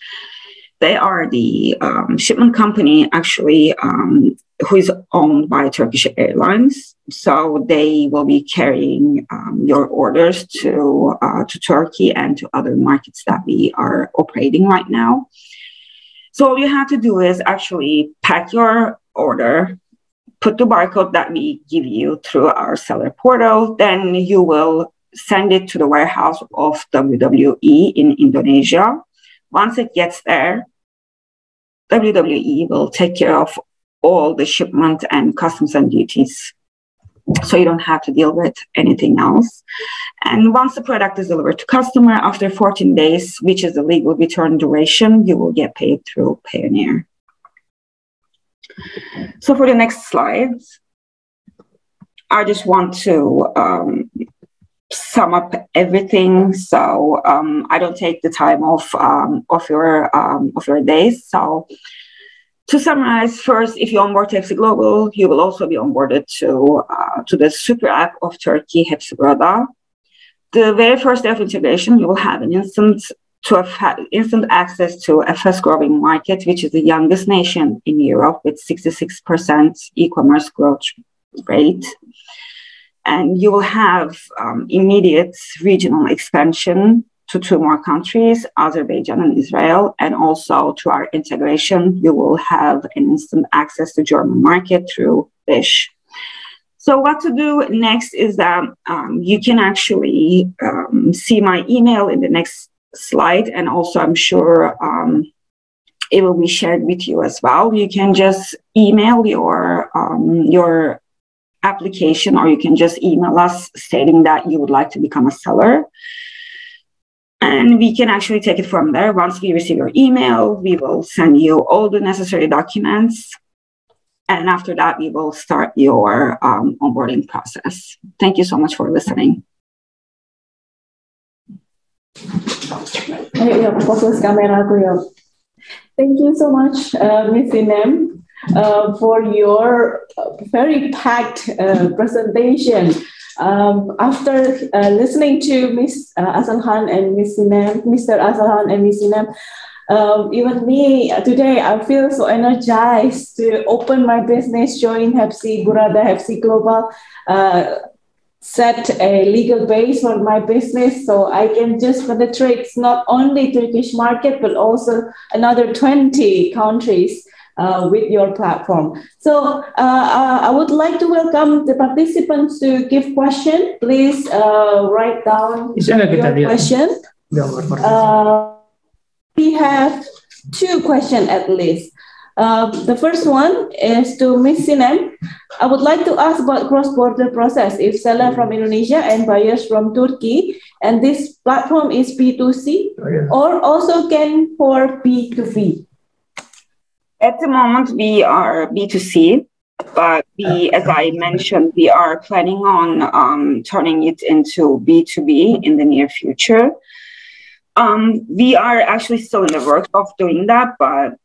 They are the shipment company actually who is owned by Turkish Airlines. So they will be carrying your orders to Turkey and to other markets that we are operating right now. So all you have to do is actually pack your order, put the barcode that we give you through our seller portal, then you will send it to the warehouse of WWE in Indonesia. Once it gets there, WWE will take care of all the shipment and customs and duties. So you don't have to deal with anything else. And once the product is delivered to customer, after 14 days, which is the legal return duration, you will get paid through Payoneer. So for the next slides, I just want to sum up everything. So I don't take the time of your days. So to summarize, first, if you onboard Hepsi Global, you will also be onboarded to the super app of Turkey, Hepsiburada. The very first day of integration, you will have an instant access to a fast-growing market, which is the youngest nation in Europe with 66% e-commerce growth rate. And you will have immediate regional expansion to 2 more countries, Azerbaijan and Israel. And also through our integration, you will have an instant access to German market through Wish. So what to do next is that you can actually see my email in the next slide. And also I'm sure it will be shared with you as well. You can just email your application, or you can just email us stating that you would like to become a seller. And we can actually take it from there. Once we receive your email, we will send you all the necessary documents. And after that, we will start your onboarding process. Thank you so much for listening. Thank you so much, Ms. Sinem, for your very packed presentation. After listening to Ms. Asilhan and Ms. Sinem, Mr. Asilhan and Ms. Sinem, Even me, today, I feel so energized to open my business, join Hepsi Burada, Hepsi Global, set a legal base for my business so I can just penetrate not only Turkish market, but also another 20 countries with your platform. So I would like to welcome the participants to give question. Please write down your question. We have 2 questions at least. The first one is to Ms. Sinem. I would like to ask about cross-border process. If seller from Indonesia and buyers from Turkey, and this platform is B2C or also can for B2B? At the moment, we are B2C, but as I mentioned, we are planning on turning it into B2B in the near future. We are actually still in the work of doing that, but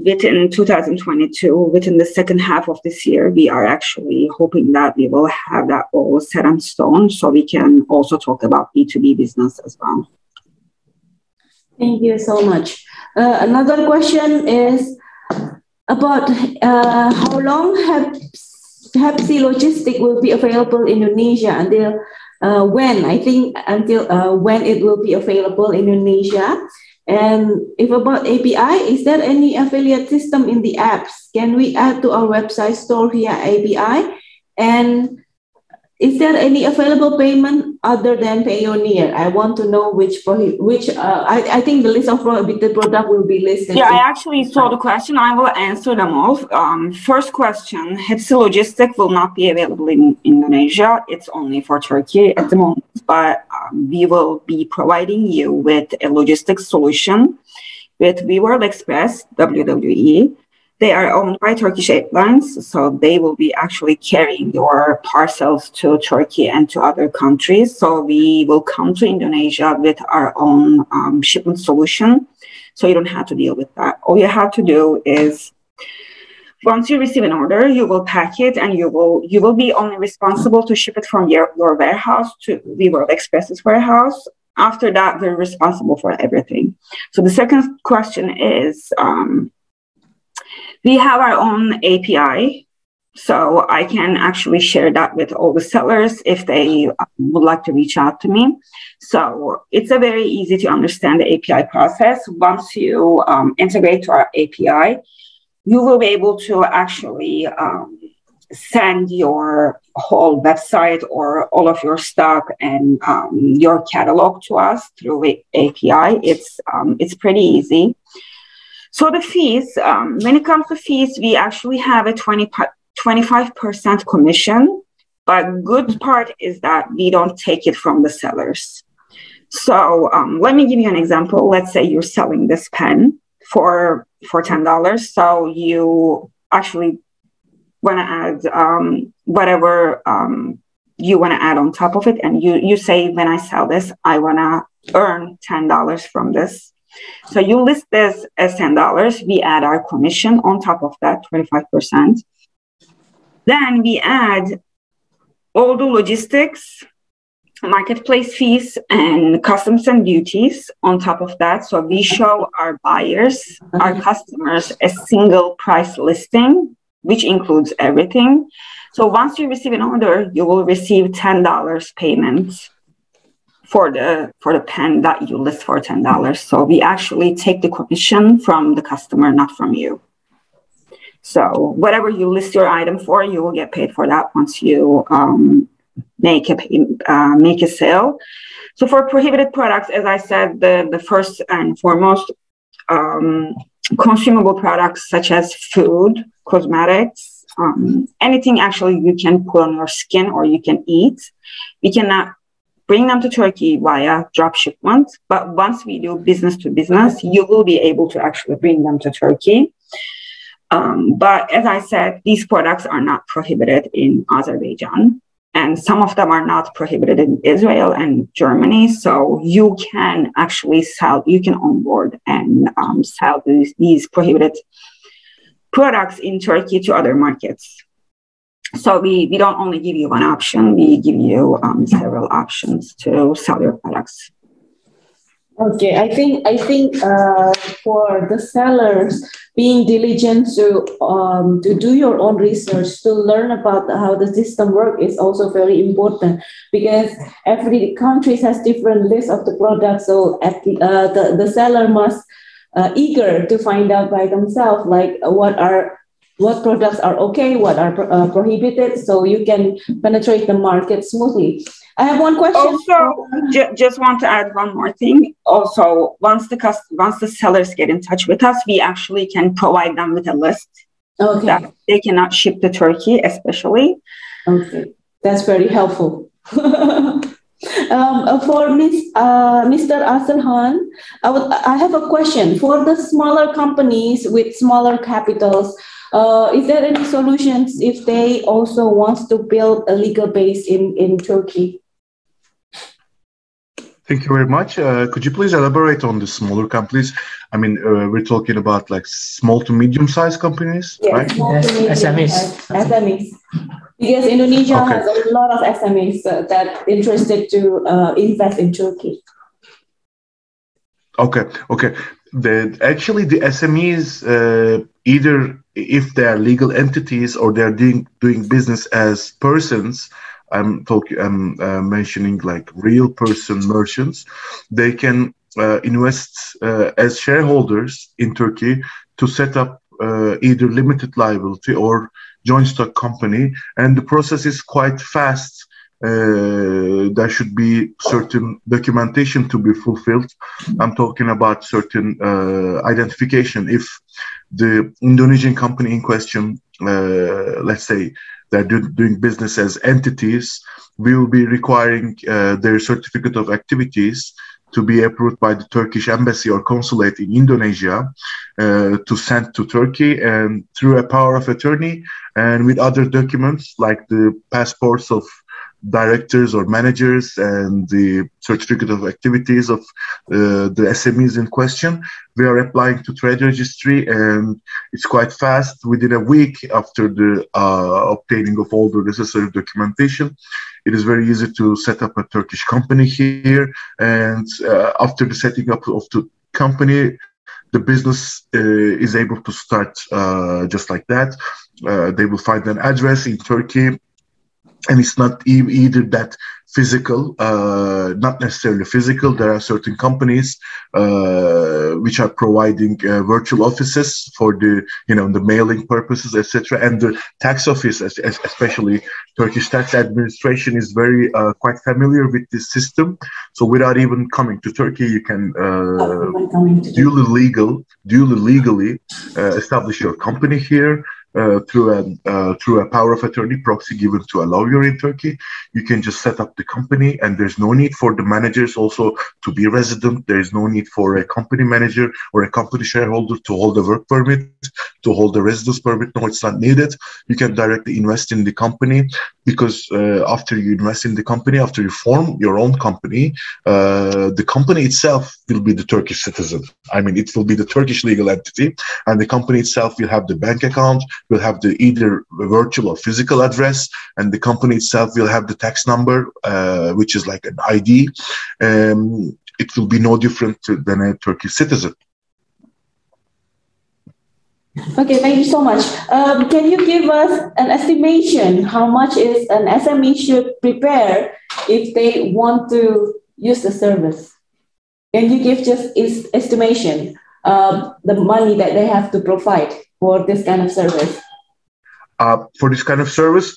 within 2022, within the second half of this year, we are actually hoping that we will have that all set in stone so we can also talk about B2B business as well. Thank you so much. Another question is about how long Hepsi Logistic will be available in Indonesia, until when? I think until when it will be available in Indonesia. And if about API, is there any affiliate system in the apps? Can we add to our website store via API? And is there any available payment other than Payoneer? I want to know I think the list of prohibited product will be listed. Yeah, I actually saw the question. I will answer them all. First question, Hepsi Logistic will not be available in Indonesia. It's only for Turkey at the moment, but we will be providing you with a logistics solution with WeWorld Express, WWE. They are owned by Turkish Airlines, so they will be actually carrying your parcels to Turkey and to other countries. So we will come to Indonesia with our own shipment solution, so you don't have to deal with that. All you have to do is, once you receive an order, you will pack it and you will be only responsible to ship it from your warehouse to WeWorld Express's warehouse. After that, we're responsible for everything. So the second question is, we have our own API, so I can actually share that with all the sellers if they would like to reach out to me. So it's a very easy to understand the API process. Once you integrate to our API, you will be able to actually send your whole website or all of your stock and your catalog to us through API. It's pretty easy. So the fees, when it comes to fees, we actually have a 25% commission, but good part is that we don't take it from the sellers. So let me give you an example. Let's say you're selling this pen for $10. So you actually want to add whatever you want to add on top of it. And you say, when I sell this, I want to earn $10 from this. So you list this as $10. We add our commission on top of that, 25%. Then we add all the logistics, marketplace fees, and customs and duties on top of that. So we show our buyers, our customers, a single price listing, which includes everything. So once you receive an order, you will receive $10 payment for the pen that you list for $10. So we actually take the commission from the customer, not from you. So whatever you list your item for, you will get paid for that once you make a sale. So for prohibited products, as I said, the first and foremost, consumable products such as food, cosmetics, anything actually you can put on your skin or you can eat. We cannot bring them to Turkey via drop shipment, but once we do business to business, you will be able to actually bring them to Turkey. But as I said, these products are not prohibited in Azerbaijan, and some of them are not prohibited in Israel and Germany. So you can actually sell, you can onboard and sell these prohibited products in Turkey to other markets. So we don't only give you one option, we give you several options to sell your products. Okay, I think for the sellers, being diligent to do your own research, to learn about how the system works is also very important, because every country has different list of the products. So the seller must eager to find out by themselves, like what products are okay, what are prohibited, so you can penetrate the market smoothly. I have one question. Also, just want to add one more thing. Also, once the sellers get in touch with us, we actually can provide them with a list that they cannot ship to Turkey, especially. Okay, that's very helpful. For Mr. Asilhan, I have a question. For the smaller companies with smaller capitals, is there any solutions if they also want to build a legal base in Turkey? Thank you very much. Could you please elaborate on the smaller companies? I mean, we're talking about like small to medium-sized companies, yes, right? Yes, SMEs. SMEs. Because Indonesia has a lot of SMEs that interested to invest in Turkey. Okay. Actually, the SMEs, either if they are legal entities or they are doing business as persons, I'm mentioning like real person merchants, they can invest as shareholders in Turkey to set up either limited liability or joint stock company, and the process is quite fast. There should be certain documentation to be fulfilled. I'm talking about certain identification. If the Indonesian company in question, let's say they're doing business as entities, we will be requiring their certificate of activities to be approved by the Turkish embassy or consulate in Indonesia to send to Turkey, and through a power of attorney and with other documents like the passports of directors or managers and the certificate of activities of the SMEs in question, we are applying to trade registry, and it's quite fast. Within a week after the obtaining of all the necessary documentation, it is very easy to set up a Turkish company here, and after the setting up of the company, the business is able to start just like that. They will find an address in Turkey, and it's not either that physical, not necessarily physical. There are certain companies which are providing virtual offices for the mailing purposes, etc. And the tax office, especially Turkish tax administration, is very quite familiar with this system. So without even coming to Turkey, you can duly legally establish your company here. Through a power of attorney proxy given to a lawyer in Turkey. You can just set up the company, and there's no need for the managers also to be resident. There is no need for a company manager or a company shareholder to hold a work permit, to hold a residence permit. No, it's not needed. You can directly invest in the company, because after you invest in the company, after you form your own company, the company itself will be the Turkish citizen. I mean, it will be the Turkish legal entity, and the company itself will have the bank account, will have the either virtual or physical address, and the company itself will have the tax number, which is like an ID. It will be no different than a Turkish citizen. Okay, thank you so much. Can you give us an estimation how much is an SME should prepare if they want to use the service? Can you give just estimation the money that they have to provide for this kind of service? For this kind of service,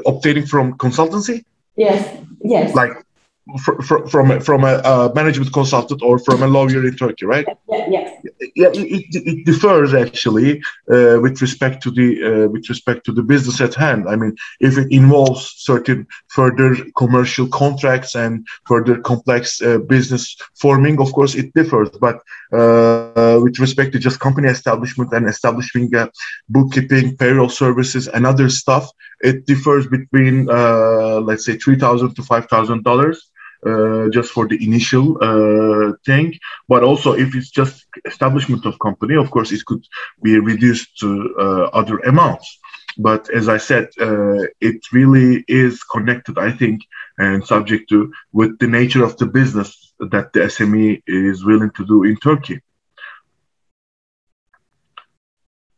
obtaining from consultancy? Yes. Like from a management consultant or from a lawyer in Turkey, right? Yeah. It differs actually with respect to the business at hand. I mean, if it involves certain further commercial contracts and further complex business forming, of course it differs. But with respect to just company establishment and establishing bookkeeping, payroll services, and other stuff, it differs between let's say $3,000 to $5,000. Just for the initial thing, but also if it's just establishment of company, of course it could be reduced to other amounts. But as I said, it really is connected, I think, and subject to with the nature of the business that the SME is willing to do in Turkey.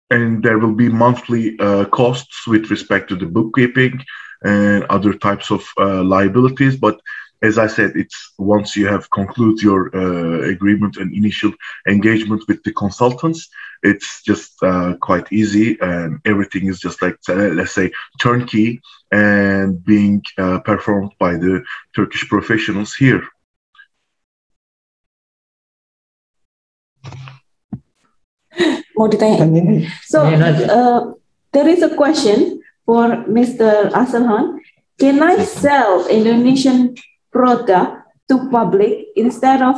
And there will be monthly costs with respect to the bookkeeping and other types of liabilities. But as I said, it's once you have concluded your agreement and initial engagement with the consultants, it's just quite easy, and everything is just like, let's say, turnkey and being performed by the Turkish professionals here. Mau ditanya. So there is a question for Mr. Asilhan. Can I sell Indonesian product to public instead of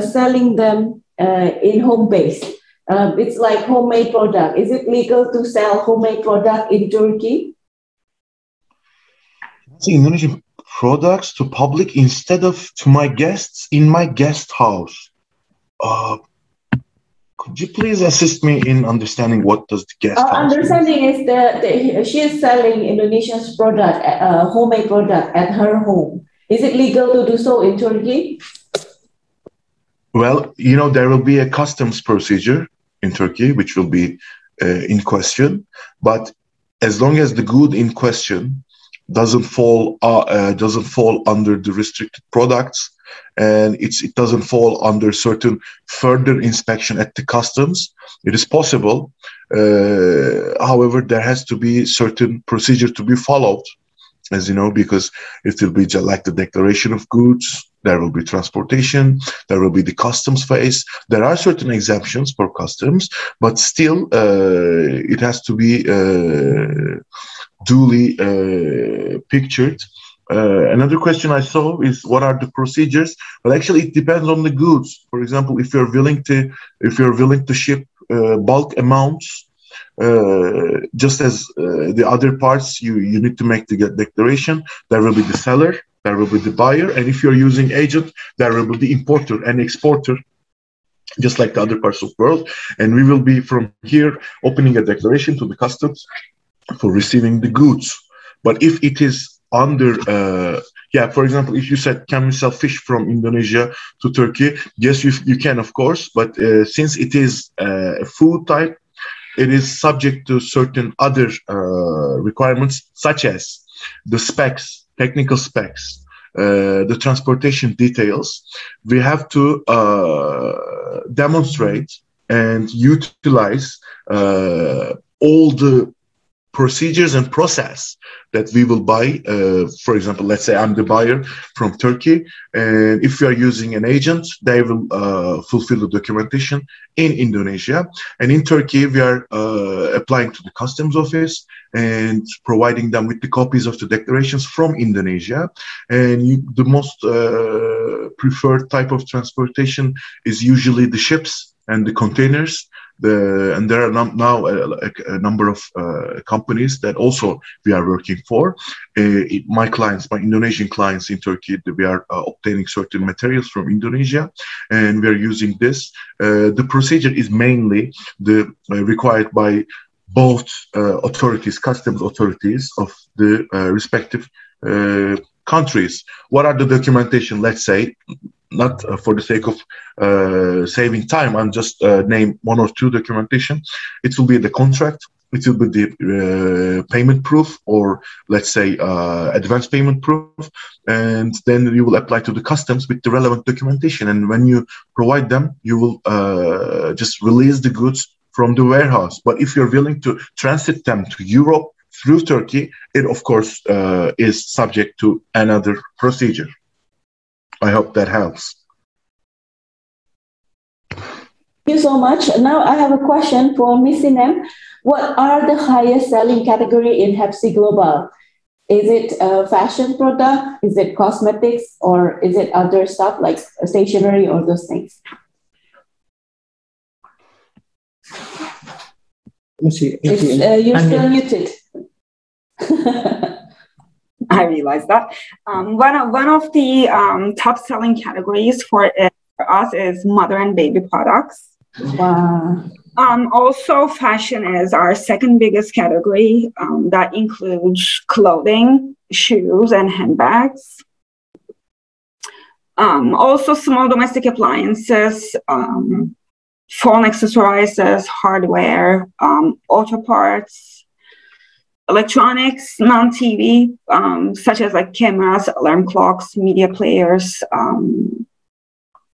selling them in home base? It's like homemade product. Is it legal to sell homemade product in Turkey? Indonesian products to public instead of to my guests in my guest house. Could you please assist me in understanding what does the guest house understanding mean? Is that she is selling Indonesian's product, homemade product at her home. Is it legal to do so in Turkey? Well, you know, there will be a customs procedure in Turkey, which will be in question. But as long as the good in question doesn't fall under the restricted products, and it doesn't fall under certain further inspection at the customs, it is possible. However, there has to be certain procedure to be followed, as you know, because it will be just like the declaration of goods, there will be transportation, there will be the customs phase. There are certain exemptions for customs, but still it has to be duly pictured. Another question I saw is what are the procedures? Well, actually, it depends on the goods. For example, if you're willing to ship bulk amounts, just as the other parts, you need to make the declaration. There will be the seller, there will be the buyer, and if you're using agent, there will be the importer and exporter, just like the other parts of the world. And we will be from here opening a declaration to the customs for receiving the goods. But if it is under, for example, if you said, can we sell fish from Indonesia to Turkey? Yes, you can, of course. But since it is a food type, it is subject to certain other requirements, such as the specs, technical specs, the transportation details. We have to demonstrate and utilize all the procedures and process that we will buy. For example, let's say I'm the buyer from Turkey, and if we are using an agent, they will fulfill the documentation in Indonesia. And in Turkey, we are applying to the customs office and providing them with the copies of the declarations from Indonesia. And the most preferred type of transportation is usually the ships and the containers. And there are now a number of companies that also we are working for. My clients, my Indonesian clients in Turkey, we are obtaining certain materials from Indonesia, and we are using this. The procedure is mainly required by both authorities, customs authorities of the respective countries. What are the documentation? Let's say, not for the sake of saving time, I'm just name one or two documentation. It will be the contract, it will be the payment proof, or let's say advance payment proof, and then you will apply to the customs with the relevant documentation. And when you provide them, you will just release the goods from the warehouse. But if you're willing to transit them to Europe through Turkey, it of course is subject to another procedure. I hope that helps. Thank you so much. Now I have a question for Ms. Sinem. What are the highest selling category in Hepsi Global? Is it a fashion product? Is it cosmetics? Or is it other stuff like stationery or those things? You're still muted. I realized that. One of the top selling categories for us is mother and baby products. Wow. Also, fashion is our second biggest category. That includes clothing, shoes, and handbags. Also, small domestic appliances, phone accessories, hardware, auto parts, electronics, non-TV, such as like cameras, alarm clocks, media players,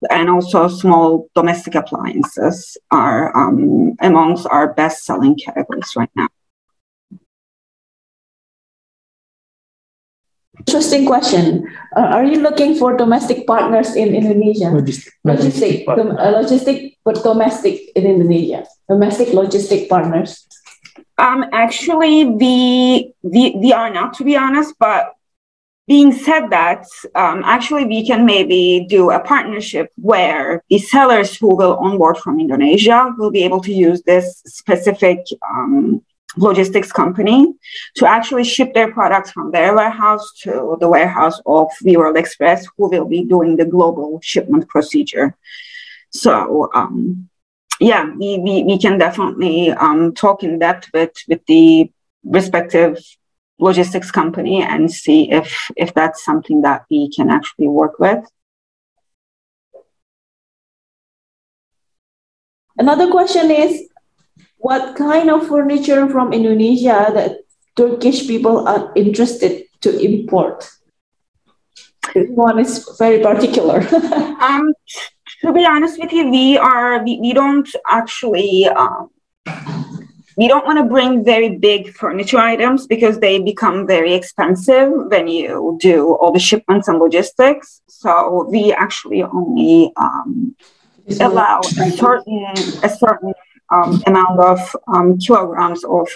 and also small domestic appliances are amongst our best-selling categories right now. Interesting question. Are you looking for domestic partners in Indonesia? Logistic, but domestic in Indonesia. Domestic logistic partners. Actually, we are not, to be honest, but being said that, actually we can maybe do a partnership where the sellers who will onboard from Indonesia will be able to use this specific logistics company to actually ship their products from their warehouse to the warehouse of World Express, who will be doing the global shipment procedure. So yeah, we can definitely talk in depth with the respective logistics company and see if that's something that we can actually work with. Another question is, what kind of furniture from Indonesia that Turkish people are interested to import? This one is very particular. To be honest with you, we don't actually we don't want to bring very big furniture items because they become very expensive when you do all the shipments and logistics. So we actually only allow a certain amount of kilograms or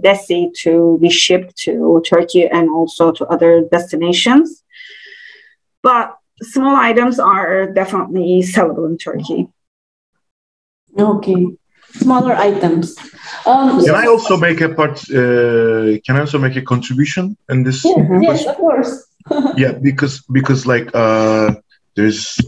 deci to be shipped to Turkey and also to other destinations. But small items are definitely sellable in Turkey. Okay. Smaller items. Can I also make a part? Can I also make a contribution in this? Yeah, yes, of course. Yeah, because like there's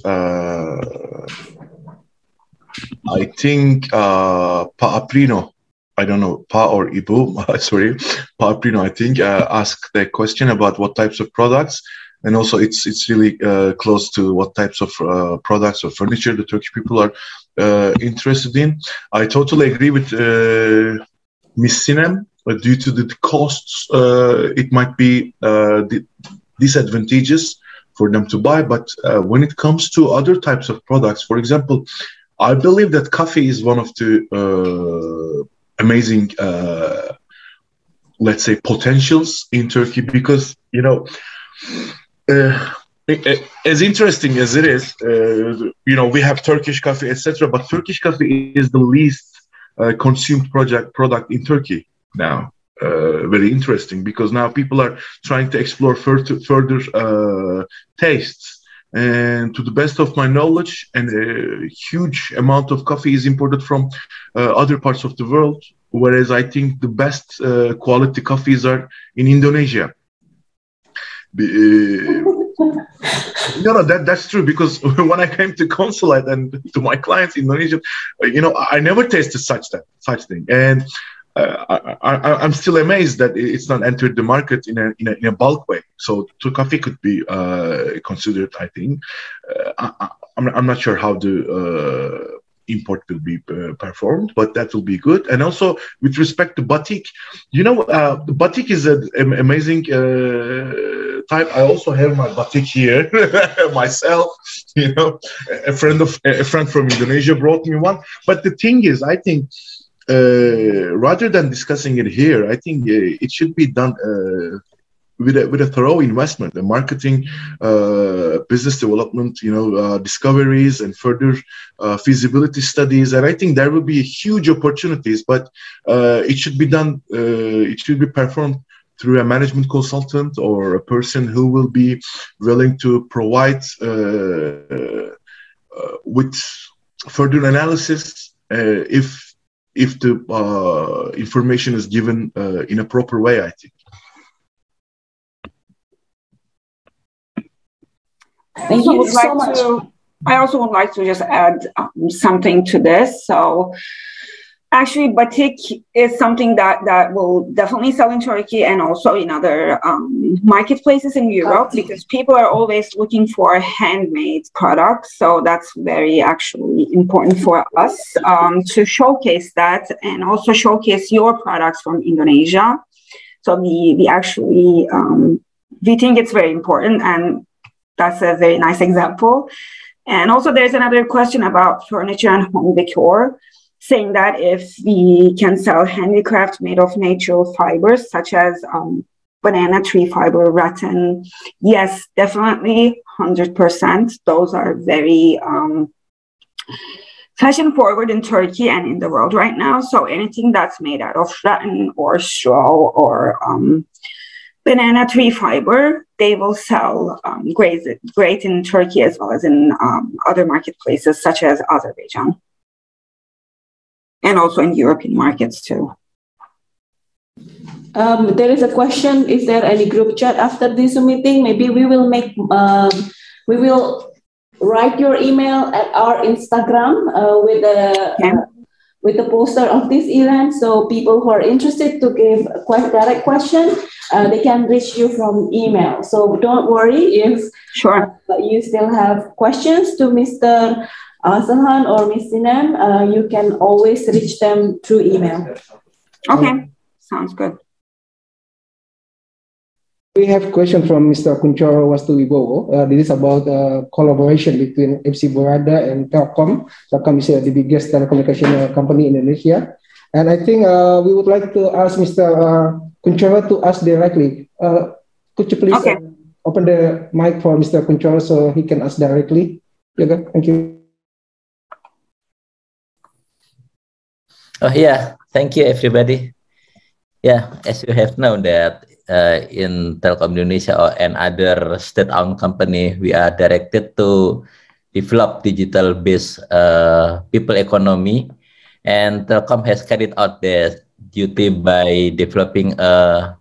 I think Pa Aprino, I don't know, Pa or Ibu, sorry, Pa Aprino, I think asked the question about what types of products. And also, it's really close to what types of products or furniture the Turkish people are interested in. I totally agree with Miss Sinem. Due to the costs, it might be disadvantageous for them to buy. But when it comes to other types of products, for example, I believe that coffee is one of the amazing, let's say, potentials in Turkey because, you know, as interesting as it is, you know, we have Turkish coffee, etc. But Turkish coffee is the least consumed product in Turkey now. Very interesting because now people are trying to explore further tastes. And to the best of my knowledge, and a huge amount of coffee is imported from other parts of the world. Whereas I think the best quality coffees are in Indonesia. No, that's true because when I came to consulate and to my clients in Indonesia, you know, I never tasted such thing, and I'm still amazed that it's not entered the market in a bulk way. So coffee could be considered. I think I'm not sure how the import will be performed, but that will be good. And also with respect to batik, you know, batik is an amazing type. I also have my batik here myself. You know, a friend from Indonesia brought me one. But the thing is, I think rather than discussing it here, I think it should be done with a thorough investment, the marketing, business development, you know, discoveries and further feasibility studies. And I think there will be huge opportunities, but it should be done. It should be performed through a management consultant or a person who will be willing to provide with further analysis if the information is given in a proper way, I think. Thank you so much. I also would like to just add something to this. So Actually, batik is something that will definitely sell in Turkey and also in other marketplaces in Europe, because people are always looking for handmade products. So that's very actually important for us to showcase that and also showcase your products from Indonesia. So we actually, we think it's very important, and that's a very nice example. And also there's another question about furniture and home decor, saying that if we can sell handicraft made of natural fibers, such as banana tree fiber, rattan. Yes, definitely, 100%. Those are very fashion forward in Turkey and in the world right now. So anything that's made out of rattan or straw or banana tree fiber, they will sell great in Turkey as well as in other marketplaces such as Azerbaijan. And also in European markets too. There is a question, is there any group chat after this meeting? Maybe we will make, we will write your email at our Instagram with the poster of this event. So people who are interested to give a direct question, they can reach you from email. So don't worry if you still have questions to Mr. Asilhan or Ms. Sinem, you can always reach them through email. Okay, sounds good. We have a question from Mr. Kunchoro Wastuwibowo. This is about collaboration between FC Borada and Telkom. Telkom is the biggest telecommunication company in Indonesia. And I think we would like to ask Mr. Kunchoro to ask directly. Could you please open the mic for Mr. Kunchoro so he can ask directly? Okay, thank you. Oh yeah, thank you everybody. Yeah, as you have known that in Telkom Indonesia or and other state-owned company, we are directed to develop digital-based people economy, and Telkom has carried out the duty by developing a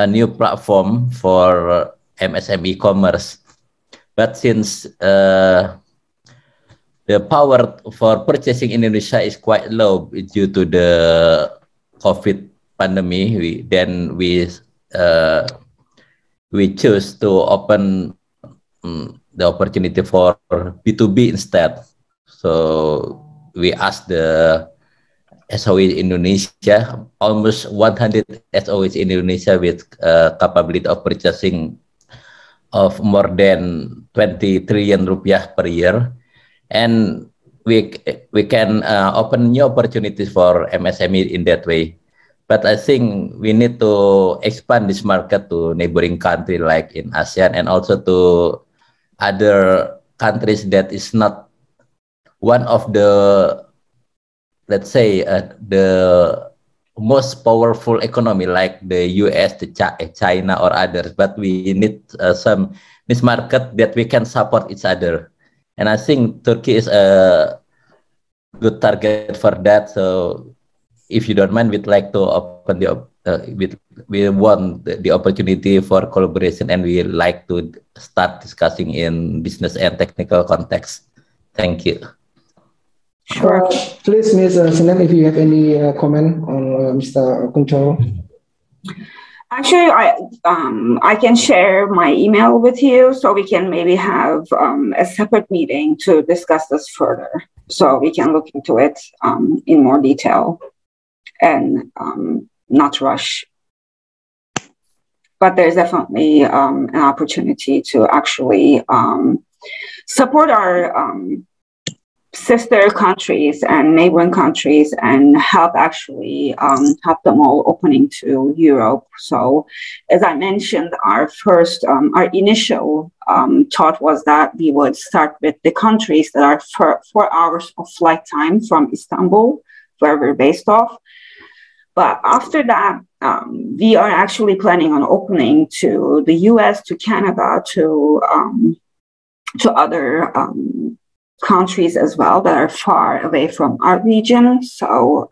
new platform for MSME commerce. But since the power for purchasing in Indonesia is quite low due to the COVID pandemic, we choose to open the opportunity for B2B instead. So we asked the SOE in Indonesia, almost 100 SOEs in Indonesia with capability of purchasing of more than 20 trillion rupiah per year. And we can open new opportunities for MSME in that way. But I think we need to expand this market to neighboring countries like in ASEAN and also to other countries that is not one of the, let's say, the most powerful economy like the US, China or others. But we need some niche market that we can support each other. And I think Turkey is a good target for that. So if you don't mind, we'd like to open the, we want the opportunity for collaboration, and we like to start discussing in business and technical context. Thank you. Sure. Please, Ms. Sinem, if you have any comment on Mr. Kunchoro. Actually, I can share my email with you, so we can maybe have a separate meeting to discuss this further, so we can look into it in more detail and not rush. But there's definitely an opportunity to actually support our sister countries and neighboring countries and help actually help them all opening to Europe. So as I mentioned, our initial thought was that we would start with the countries that are 4 hours of flight time from Istanbul, where we're based off. But after that, we are actually planning on opening to the US, to Canada, to other countries as well that are far away from our region. So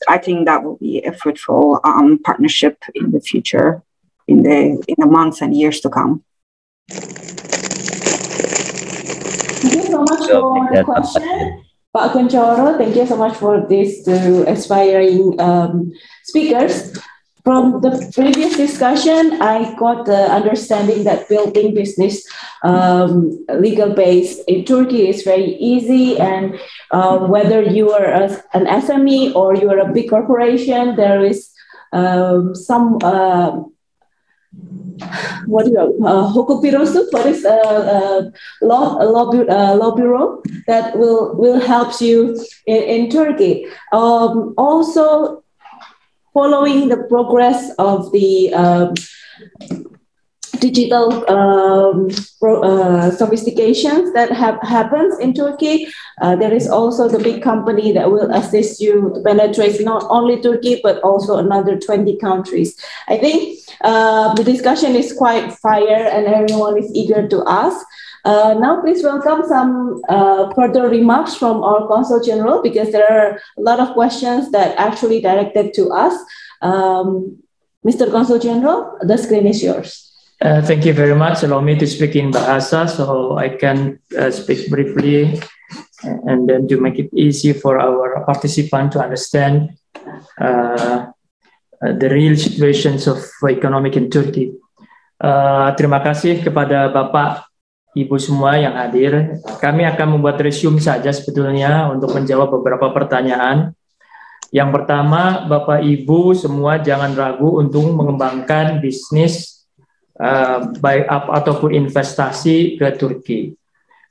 I think that will be a fruitful partnership in the future, in the months and years to come. Thank you so much for the question. Pak Kunchoro, thank you so much for these two inspiring speakers. From the previous discussion, I got the understanding that building business legal base in Turkey is very easy, and whether you are an SME or you are a big corporation, there is some hukum pirosu, what is law bureau that will help you in Turkey. Also, following the progress of the digital sophistications that happens in Turkey, there is also the big company that will assist you to penetrate not only Turkey but also another 20 countries. I think the discussion is quite fire and everyone is eager to ask. Now please welcome some further remarks from our Consul General, because there are a lot of questions that actually directed to us. Mr. Consul General, the screen is yours. Thank you very much. Allow me to speak in Bahasa so I can speak briefly and then to make it easy for our participants to understand the real situations of economic in Turkey. Terima kasih kepada Bapak, Ibu semua yang hadir. Kami akan membuat resume saja sebetulnya untuk menjawab beberapa pertanyaan. Yang pertama, Bapak Ibu semua jangan ragu untuk mengembangkan bisnis buy up ataupun investasi ke Turki,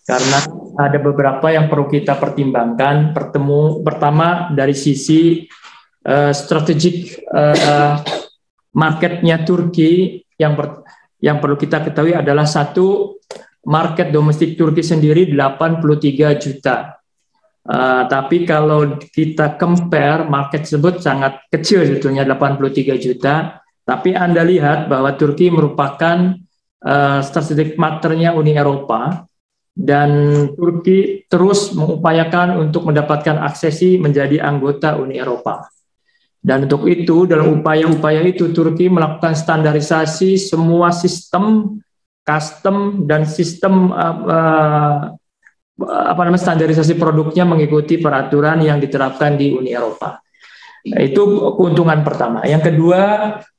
karena ada beberapa yang perlu kita pertimbangkan. Pertama dari sisi strategik marketnya Turki, yang perlu kita ketahui adalah satu, market domestik Turki sendiri 83 juta. Tapi kalau kita compare, market tersebut sangat kecil sebetulnya, 83 juta. Tapi Anda lihat bahwa Turki merupakan strategic partnernya Uni Eropa, dan Turki terus mengupayakan untuk mendapatkan aksesi menjadi anggota Uni Eropa. Dan untuk itu, dalam upaya-upaya itu, Turki melakukan standarisasi semua sistem custom dan sistem standarisasi produknya mengikuti peraturan yang diterapkan di Uni Eropa. Itu keuntungan pertama. Yang kedua,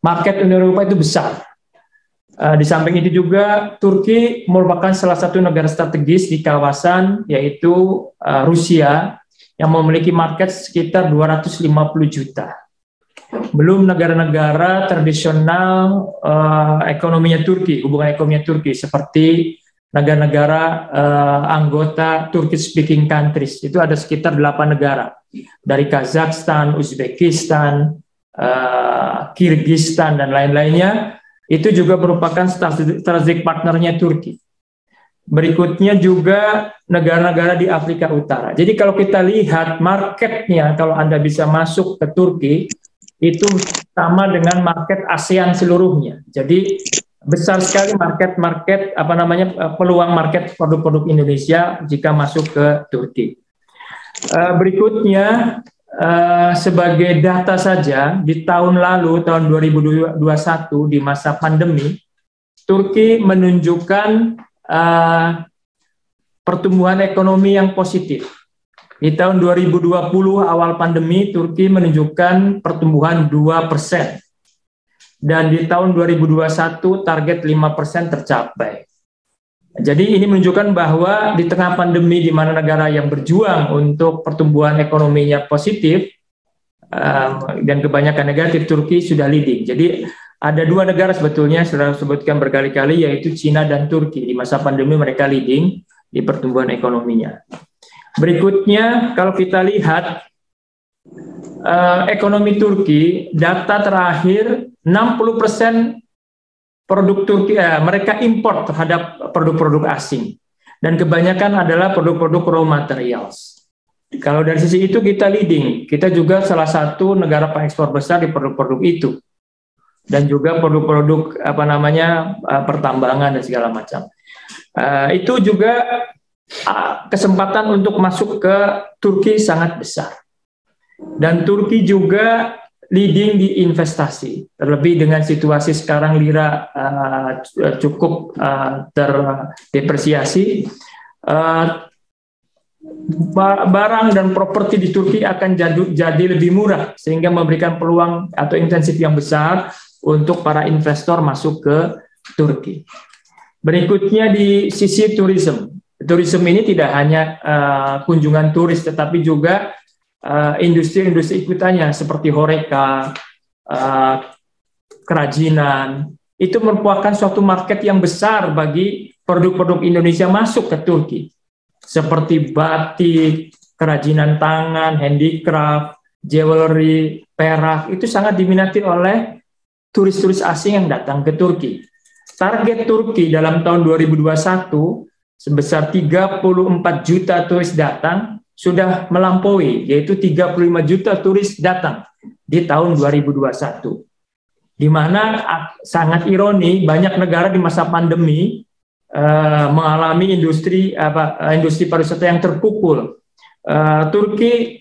market Uni Eropa itu besar. Di samping itu juga Turki merupakan salah satu negara strategis di kawasan, yaitu Rusia, yang memiliki market sekitar 250 juta. Belum negara-negara tradisional ekonominya Turki, hubungan ekonominya Turki, seperti negara-negara anggota Turkish speaking countries. Itu ada sekitar 8 negara, dari Kazakhstan, Uzbekistan, Kirgistan, dan lain-lainnya. Itu juga merupakan strategic partnernya Turki. Berikutnya juga negara-negara di Afrika Utara. Jadi kalau kita lihat marketnya, kalau Anda bisa masuk ke Turki, itu sama dengan market ASEAN seluruhnya. Jadi besar sekali peluang market produk-produk Indonesia jika masuk ke Turki. Berikutnya, sebagai data saja, di tahun lalu, tahun 2021, di masa pandemi, Turki menunjukkan pertumbuhan ekonomi yang positif. Di tahun 2020 awal pandemi, Turki menunjukkan pertumbuhan 2%. Dan di tahun 2021 target 5% tercapai. Jadi ini menunjukkan bahwa di tengah pandemi, di mana negara yang berjuang untuk pertumbuhan ekonominya positif dan kebanyakan negatif, Turki sudah leading. Jadi ada dua negara sebetulnya sudah disebutkan berkali-kali, yaitu Cina dan Turki. Di masa pandemi mereka leading di pertumbuhan ekonominya. Berikutnya, kalau kita lihat ekonomi Turki, data terakhir 60% produk Turki, mereka import terhadap produk-produk asing, dan kebanyakan adalah produk-produk raw materials. Kalau dari sisi itu kita leading, kita juga salah satu negara pengekspor besar di produk-produk itu, dan juga produk-produk pertambangan dan segala macam. Itu juga kesempatan untuk masuk ke Turki sangat besar. Dan Turki juga leading di investasi, terlebih dengan situasi sekarang lira cukup terdepresiasi. barang dan properti di Turki akan jadi lebih murah, sehingga memberikan peluang atau intensif yang besar untuk para investor masuk ke Turki. Berikutnya di sisi tourism. Tourism ini tidak hanya kunjungan turis, tetapi juga industri-industri ikutannya seperti horeca, kerajinan. Itu merupakan suatu market yang besar bagi produk-produk Indonesia masuk ke Turki. Seperti batik, kerajinan tangan, handicraft, jewelry, perak, itu sangat diminati oleh turis-turis asing yang datang ke Turki. Target Turki dalam tahun 2021 sebesar 34 juta turis datang sudah melampaui, yaitu 35 juta turis datang di tahun 2021. Di mana sangat ironi, banyak negara di masa pandemi mengalami industri pariwisata yang terpukul. Turki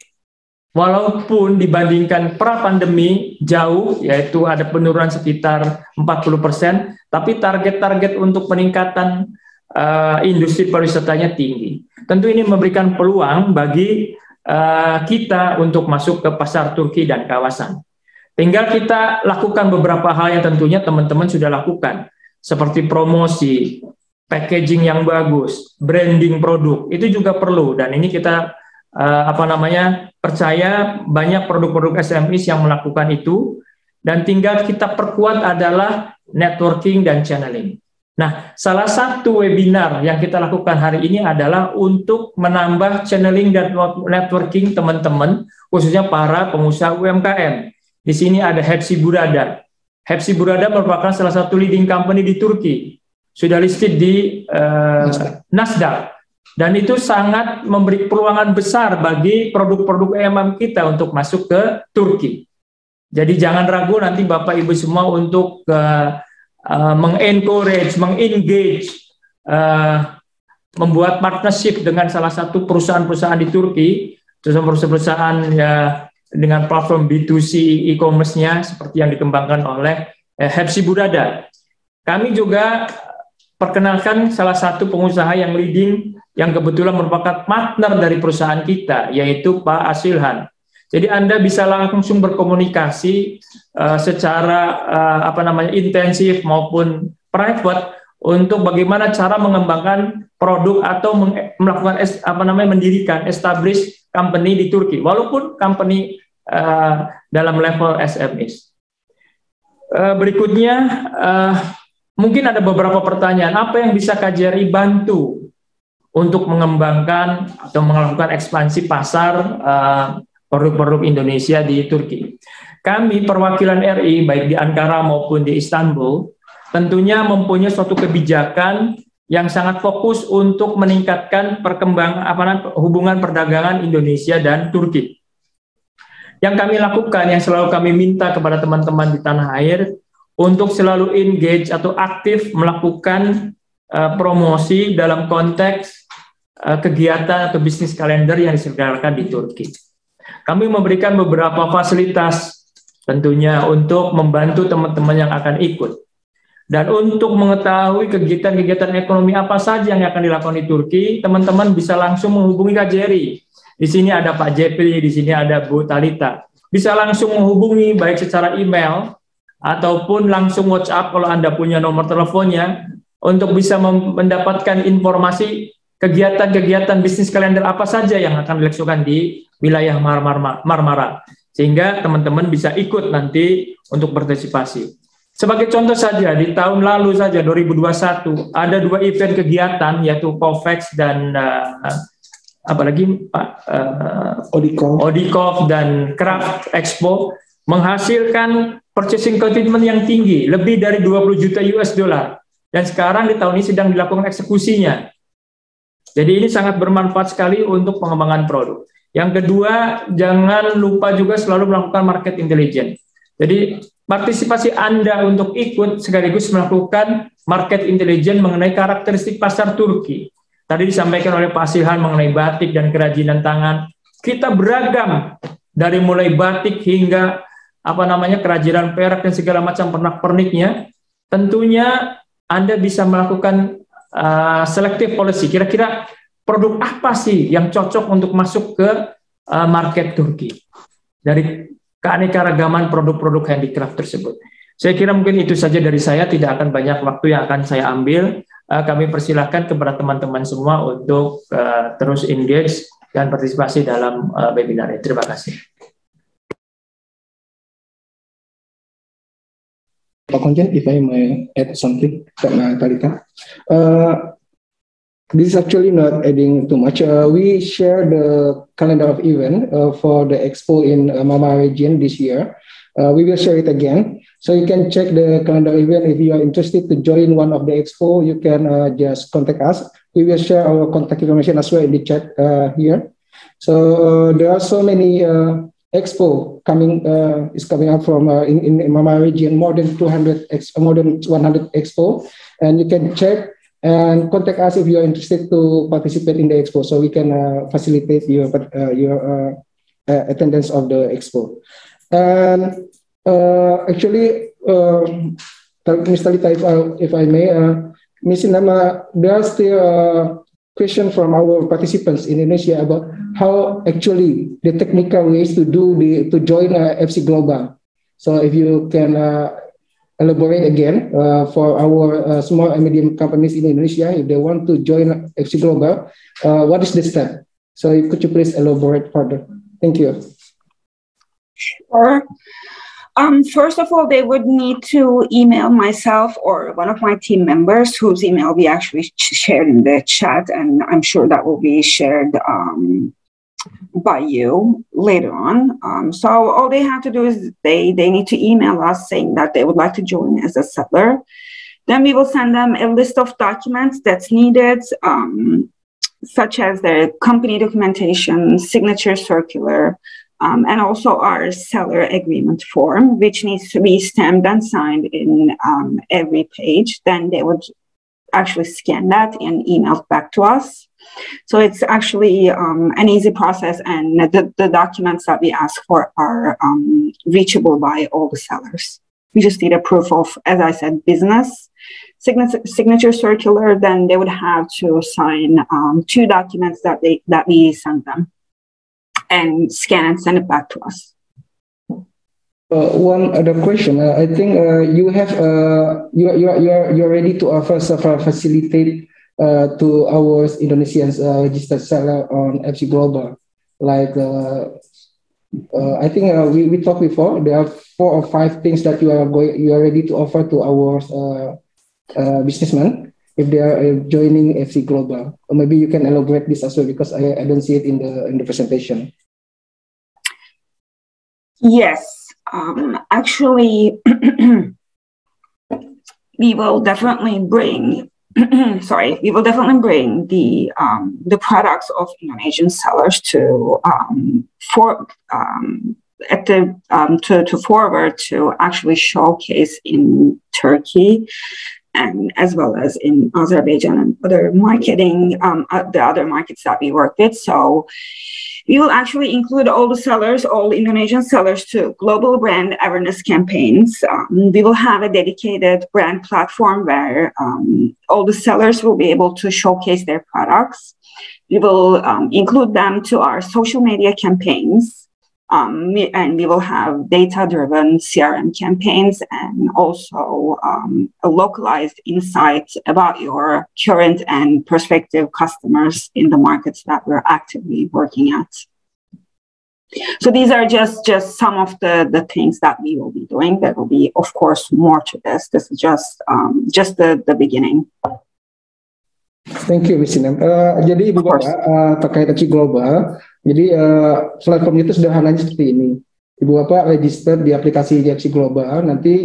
walaupun dibandingkan pra-pandemi jauh, yaitu ada penurunan sekitar 40%, tapi target-target untuk peningkatan industri pariwisatanya tinggi. Tentu ini memberikan peluang bagi kita untuk masuk ke pasar Turki dan kawasan. Tinggal kita lakukan beberapa hal yang tentunya teman-teman sudah lakukan, seperti promosi, packaging yang bagus, branding produk, itu juga perlu. Dan ini kita percaya banyak produk-produk SMEs yang melakukan itu, dan tinggal kita perkuat adalah networking dan channeling. Nah, salah satu webinar yang kita lakukan hari ini adalah untuk menambah channeling dan networking teman-teman, khususnya para pengusaha UMKM. Di sini ada Hepsi Burada. Hepsi Burada merupakan salah satu leading company di Turki. Sudah listed di Nasdaq. Dan itu sangat memberi peluangan besar bagi produk-produk UMKM kita untuk masuk ke Turki. Jadi jangan ragu nanti Bapak Ibu semua untuk mengencourage, mengengage, membuat partnership dengan salah satu perusahaan-perusahaan di Turki, perusahaan-perusahaan dengan platform B2C e-commerce-nya seperti yang dikembangkan oleh Hepsi Burada. Kami juga perkenalkan salah satu pengusaha yang leading yang kebetulan merupakan partner dari perusahaan kita, yaitu Pak Asilhan. Jadi Anda bisa langsung berkomunikasi secara intensif maupun private untuk bagaimana cara mengembangkan produk atau melakukan mendirikan establish company di Turki, walaupun company dalam level SMEs. Berikutnya, mungkin ada beberapa pertanyaan, apa yang bisa KJRI bantu untuk mengembangkan atau melakukan ekspansi pasar produk-produk Indonesia di Turki. Kami perwakilan RI baik di Ankara maupun di Istanbul tentunya mempunyai suatu kebijakan yang sangat fokus untuk meningkatkan hubungan perdagangan Indonesia dan Turki. Yang kami lakukan, yang selalu kami minta kepada teman-teman di tanah air untuk selalu engage atau aktif melakukan promosi dalam konteks kegiatan atau bisnis kalender yang diselenggarakan di Turki. Kami memberikan beberapa fasilitas tentunya untuk membantu teman-teman yang akan ikut. Dan untuk mengetahui kegiatan-kegiatan ekonomi apa saja yang akan dilakukan di Turki, teman-teman bisa langsung menghubungi KJRI. Di sini ada Pak Jepri, di sini ada Bu Talita. Bisa langsung menghubungi baik secara email ataupun langsung WhatsApp kalau Anda punya nomor teleponnya untuk bisa mendapatkan informasi kegiatan-kegiatan bisnis kalender apa saja yang akan dilakukan di wilayah Marmara. Sehingga teman-teman bisa ikut nanti untuk partisipasi. Sebagai contoh saja, di tahun lalu saja 2021 ada 2 event kegiatan yaitu COVEX dan Odikov dan Craft Expo menghasilkan purchasing commitment yang tinggi, lebih dari 20 juta US dollar. Dan sekarang di tahun ini sedang dilakukan eksekusinya. Jadi ini sangat bermanfaat sekali untuk pengembangan produk. Yang kedua, jangan lupa juga selalu melakukan market intelligence. Jadi partisipasi Anda untuk ikut sekaligus melakukan market intelligence mengenai karakteristik pasar Turki. Tadi disampaikan oleh Pak Asilhan mengenai batik dan kerajinan tangan. Kita beragam dari mulai batik hingga kerajinan perak dan segala macam pernak-perniknya. Tentunya Anda bisa melakukan selective policy. Kira-kira produk apa sih yang cocok untuk masuk ke market Turki dari keanekaragaman produk-produk handicraft tersebut. Saya kira mungkin itu saja dari saya, tidak akan banyak waktu yang akan saya ambil. Kami persilahkan kepada teman-teman semua untuk terus engage dan partisipasi dalam webinar ini. Terima kasih. Pak Konjen, if I may add something, Talita. This is actually not adding too much. We share the calendar of event for the expo in Mama region this year. We will share it again. So you can check the calendar event. If you are interested to join one of the expo, you can just contact us. We will share our contact information as well in the chat here. So there are so many expo is coming up from in Mama region, more than 100 expo, and you can check and contact us if you are interested to participate in the expo, so we can facilitate your attendance of the expo. And actually, Ms. Talita, if I may, Ms. Sinama, there are still questions from our participants in Indonesia about how actually the technical ways to join FC Global. So if you can elaborate again for our small and medium companies in Indonesia, if they want to join FC Global, what is the step? So could you please elaborate further? Thank you. Sure. First of all, they would need to email myself or one of my team members, whose email we actually shared in the chat, and I'm sure that will be shared by you later on. So all they have to do is they need to email us saying that they would like to join as a seller. Then we will send them a list of documents that's needed, such as their company documentation, signature circular, and also our seller agreement form, which needs to be stamped and signed in every page. Then they would actually scan that and email back to us. So it's actually an easy process, and the documents that we ask for are reachable by all the sellers. We just need a proof of, as I said, business, signature circular. Then they would have to sign 2 documents that we send them, and scan and send it back to us. One other question. I think you have you're ready to offer facilitate to our Indonesian registered seller on FC Global. Like I think we talked before. There are 4 or 5 things that you are ready to offer to our businessmen if they are joining FC Global. Or maybe you can elaborate this as well, because I don't see it in the presentation. Yes, actually, we will definitely bring. We will definitely bring the products of Indonesian sellers to forward to actually showcase in Turkey, and as well as in Azerbaijan and other the other markets that we work with. So we will actually include all the sellers, all Indonesian sellers, to global brand awareness campaigns. We will have a dedicated brand platform where all the sellers will be able to showcase their products. We will include them to our social media campaigns. And we will have data-driven CRM campaigns, and also a localized insight about your current and prospective customers in the markets that we're actively working at. So these are just some of the things that we will be doing. There will be, of course, more to this. This is just the beginning. Thank you, Ms. Sinem. Jadi Ibu Bapak terkait FC Global, jadi platform itu sederhananya seperti ini. Ibu Bapak register di aplikasi FC Global, nanti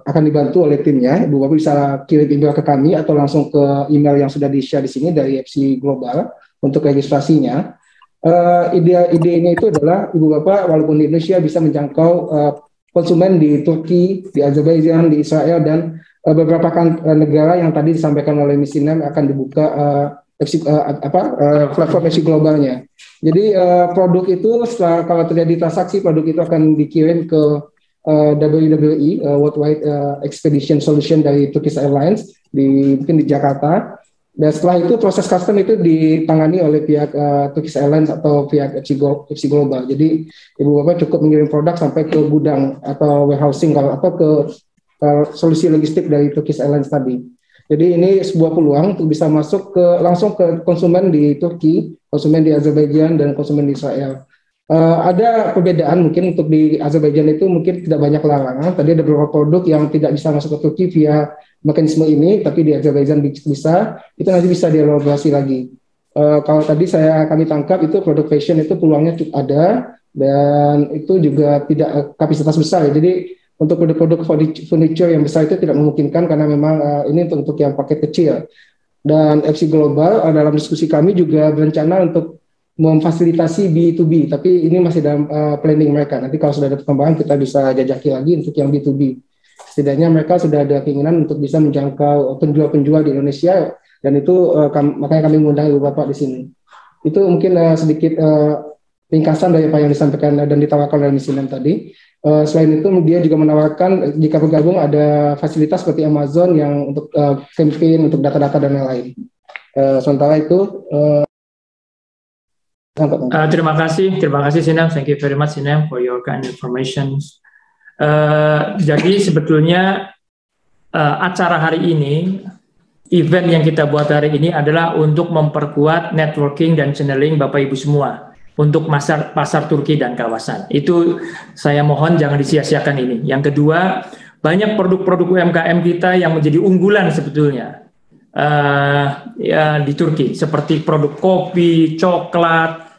akan dibantu oleh timnya. Ibu Bapak bisa kirim email ke kami atau langsung ke email yang sudah di-share di sini dari FC Global untuk registrasinya. Idenya itu adalah Ibu Bapak walaupun di Indonesia bisa menjangkau konsumen di Turki, di Azerbaijan, di Israel, dan beberapa negara yang tadi disampaikan oleh Ms. Sinem akan dibuka platform FC Globalnya. Jadi produk itu setelah kalau terjadi transaksi, produk itu akan dikirim ke WWE Worldwide Expedition Solution dari Turkish Airlines mungkin di Jakarta. Dan setelah itu proses custom itu ditangani oleh pihak Turkish Airlines atau pihak FC Global. Jadi ibu bapak cukup mengirim produk sampai ke gudang atau warehousing atau ke solusi logistik dari Turkish Airlines tadi. Jadi ini sebuah peluang untuk bisa masuk langsung ke konsumen di Turki, konsumen di Azerbaijan, dan konsumen di Israel. Ada perbedaan mungkin untuk di Azerbaijan itu mungkin tidak banyak larangan. Tadi ada beberapa produk yang tidak bisa masuk ke Turki via mekanisme ini, tapi di Azerbaijan bisa. Itu nanti bisa dielaborasi lagi. Kalau tadi kami tangkap itu produk fashion itu peluangnya cukup ada, dan itu juga tidak kapasitas besar. Jadi untuk produk-produk furniture yang besar itu tidak memungkinkan karena memang ini untuk yang paket kecil. Dan FC Global dalam diskusi kami juga berencana untuk memfasilitasi B2B, tapi ini masih dalam planning mereka. Nanti kalau sudah ada perkembangan kita bisa jajaki lagi untuk yang B2B. Setidaknya mereka sudah ada keinginan untuk bisa menjangkau penjual-penjual di Indonesia, dan itu makanya kami mengundang ibu bapak di sini. Itu mungkin sedikit ringkasan dari apa yang disampaikan dan ditawarkan oleh Sinem tadi. Selain itu dia juga menawarkan jika bergabung ada fasilitas seperti Amazon yang untuk campaign, untuk data-data dan lain-lain. Sementara itu terima kasih Sinem. Thank you very much Sinem for your kind information. Jadi sebetulnya acara hari ini, event yang kita buat hari ini adalah untuk memperkuat networking dan channeling Bapak Ibu semua untuk pasar Turki dan kawasan. Itu saya mohon jangan disia-siakan ini. Yang kedua, banyak produk-produk UMKM kita yang menjadi unggulan sebetulnya di Turki, seperti produk kopi, coklat,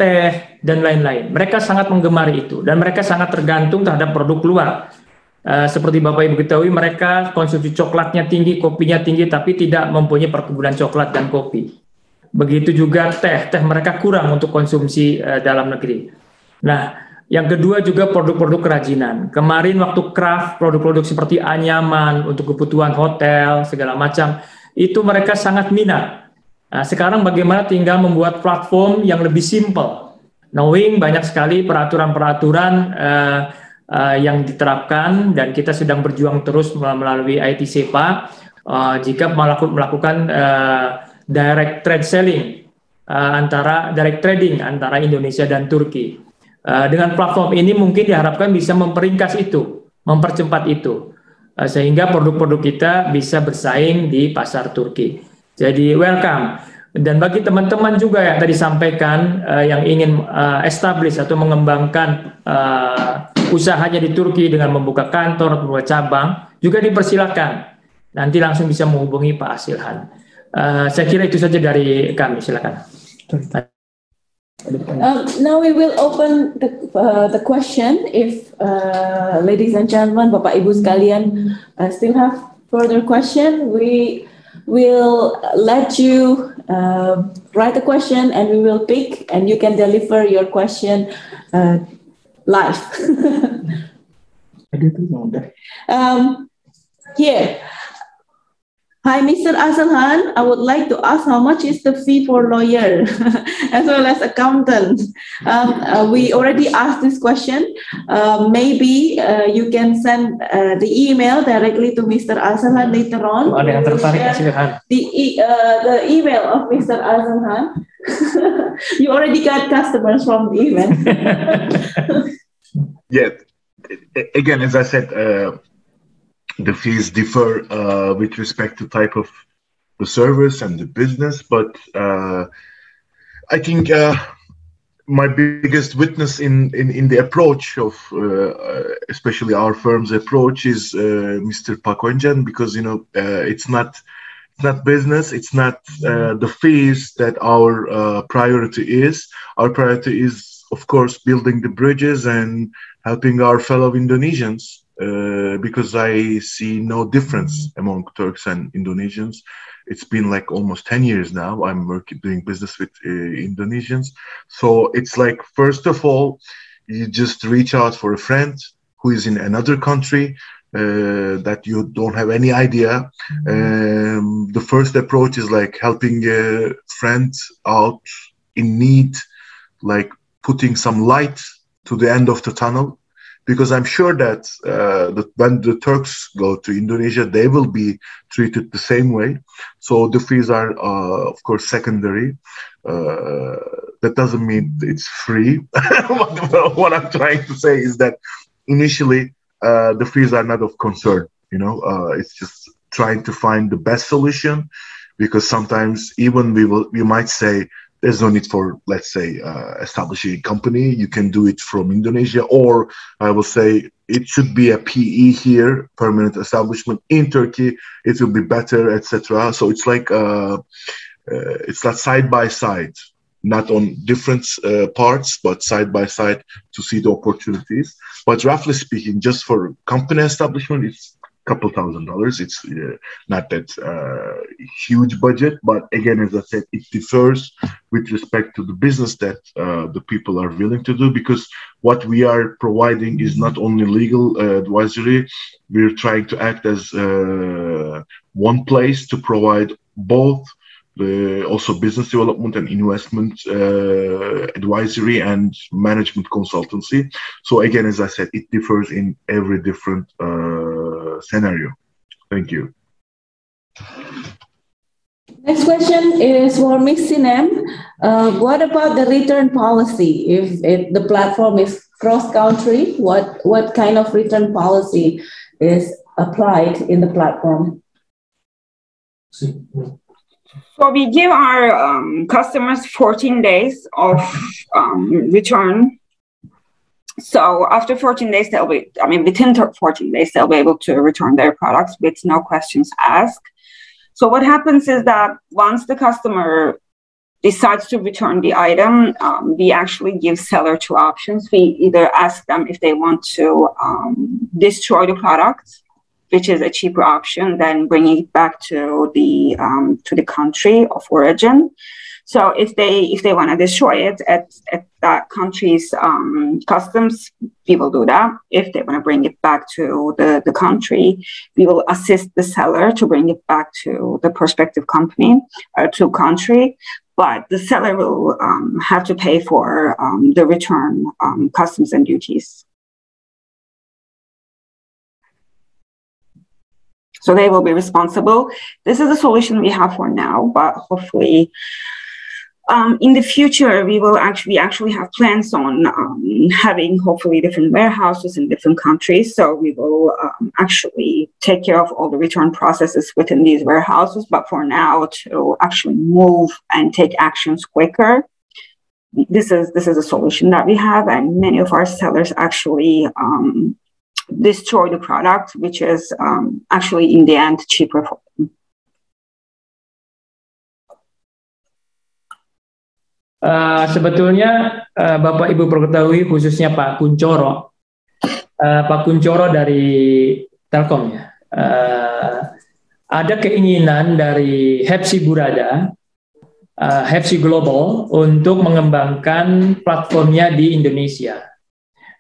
teh, dan lain-lain. Mereka sangat menggemari itu, dan mereka sangat tergantung terhadap produk luar. Seperti Bapak Ibu ketahui, mereka konsumsi coklatnya tinggi, kopinya tinggi, tapi tidak mempunyai perkebunan coklat dan kopi. Begitu juga teh mereka kurang untuk konsumsi dalam negeri. Nah, yang kedua juga produk-produk kerajinan. Kemarin waktu craft, produk-produk seperti anyaman untuk kebutuhan hotel, segala macam, itu mereka sangat minat. Nah, sekarang bagaimana tinggal membuat platform yang lebih simple. Knowing banyak sekali peraturan-peraturan yang diterapkan, dan kita sedang berjuang terus melalui IT SEPA jika melakukan direct trade selling direct trading antara Indonesia dan Turki. Dengan platform ini mungkin diharapkan bisa memperingkas itu, mempercepat itu, sehingga produk-produk kita bisa bersaing di pasar Turki. Jadi welcome. Dan bagi teman-teman juga yang tadi sampaikan yang ingin establish atau mengembangkan usahanya di Turki dengan membuka kantor atau membuka cabang, juga dipersilakan. Nanti langsung bisa menghubungi Pak Asilhan. Saya kira itu saja dari kami. Silakan. Now we will open the question. If ladies and gentlemen, Bapak Ibu sekalian, still have further question, we will let you write a question and we will pick, and you can deliver your question live. Here. Hi, Mr. Asilhan. I would like to ask how much is the fee for lawyer as well as accountant? We already asked this question. Maybe you can send the email directly to Mr. Asilhan later on. Ada yang tertarik Asilhan. The email of Mr. Asilhan. You already got customers from the event. Yeah. Again, as I said, the fees differ with respect to type of the service and the business, but I think my biggest witness in the approach of especially our firm's approach is Mr. Pakonjan, because it's not business, it's not the fees that our priority is. Our priority is, of course, building the bridges and helping our fellow Indonesians. Because I see no difference among Turks and Indonesians. It's been like almost 10 years now. I'm doing business with Indonesians. So it's like, first of all, you just reach out for a friend who is in another country that you don't have any idea. The first approach is like helping a friend out in need, like putting some light to the end of the tunnel. because I'm sure that when the Turks go to Indonesia, they will be treated the same way. So the fees are, of course, secondary. That doesn't mean it's free. What I'm trying to say is that initially the fees are not of concern. It's just trying to find the best solution, because sometimes even we might say there's no need for, let's say, establishing a company. You can do it from Indonesia, or I will say it should be a PE here, permanent establishment in Turkey. It will be better, etc. So it's like it's that side by side, not on different parts, but side by side to see the opportunities. But roughly speaking, just for company establishment, it's couple $1,000s. It's not that huge budget, but again, as I said, it differs with respect to the business that the people are willing to do, because what we are providing is not only legal advisory. We're trying to act as one place to provide both also business development and investment advisory and management consultancy. So again, as I said, it differs in every different scenario. Thank you. Next question is for Ms. Sinem. What about the return policy? If the platform is cross-country, what kind of return policy is applied in the platform? So we give our customers 14 days of return. So after 14 days, within 14 days, they'll be able to return their products with no questions asked. So what happens is that once the customer decides to return the item, we actually give seller two options. We either ask them if they want to destroy the product, which is a cheaper option than bringing it back to the country of origin. So if they want to destroy it at that country's customs, we will do that. If they want to bring it back to the country, we will assist the seller to bring it back to the prospective company or to country. But the seller will have to pay for the return customs and duties. So they will be responsible. This is a solution we have for now, but hopefully in the future, we actually have plans on having hopefully different warehouses in different countries. So we will actually take care of all the return processes within these warehouses. But for now, to actually move and take actions quicker, this is a solution that we have, and many of our sellers actually destroy the product, which is actually in the end cheaper for them. Sebetulnya Bapak Ibu perlu ketahui, khususnya Pak Kuncoro dari Telkom ya, ada keinginan dari Hepsi Burada, Hepsi Global untuk mengembangkan platformnya di Indonesia.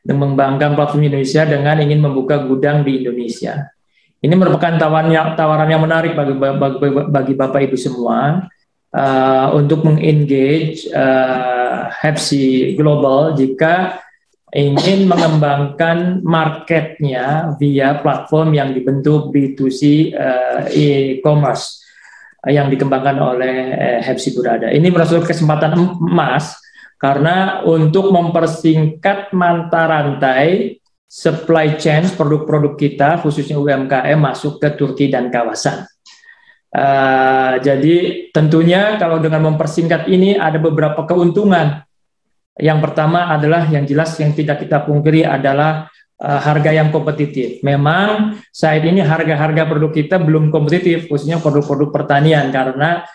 Mengembangkan platform Indonesia dengan ingin membuka gudang di Indonesia. Ini merupakan tawaran yang menarik bagi Bapak Ibu semua untuk mengengage Hepsi Global jika ingin mengembangkan marketnya via platform yang dibentuk B2C e-commerce yang dikembangkan oleh Hepsi Burada. Ini merupakan kesempatan emas karena untuk mempersingkat mata rantai supply chain produk-produk kita, khususnya UMKM, masuk ke Turki dan kawasan. Jadi tentunya kalau dengan mempersingkat ini ada beberapa keuntungan. Yang pertama adalah yang jelas yang tidak kita pungkiri adalah harga yang kompetitif. Memang saat ini harga-harga produk kita belum kompetitif, khususnya produk-produk pertanian, karena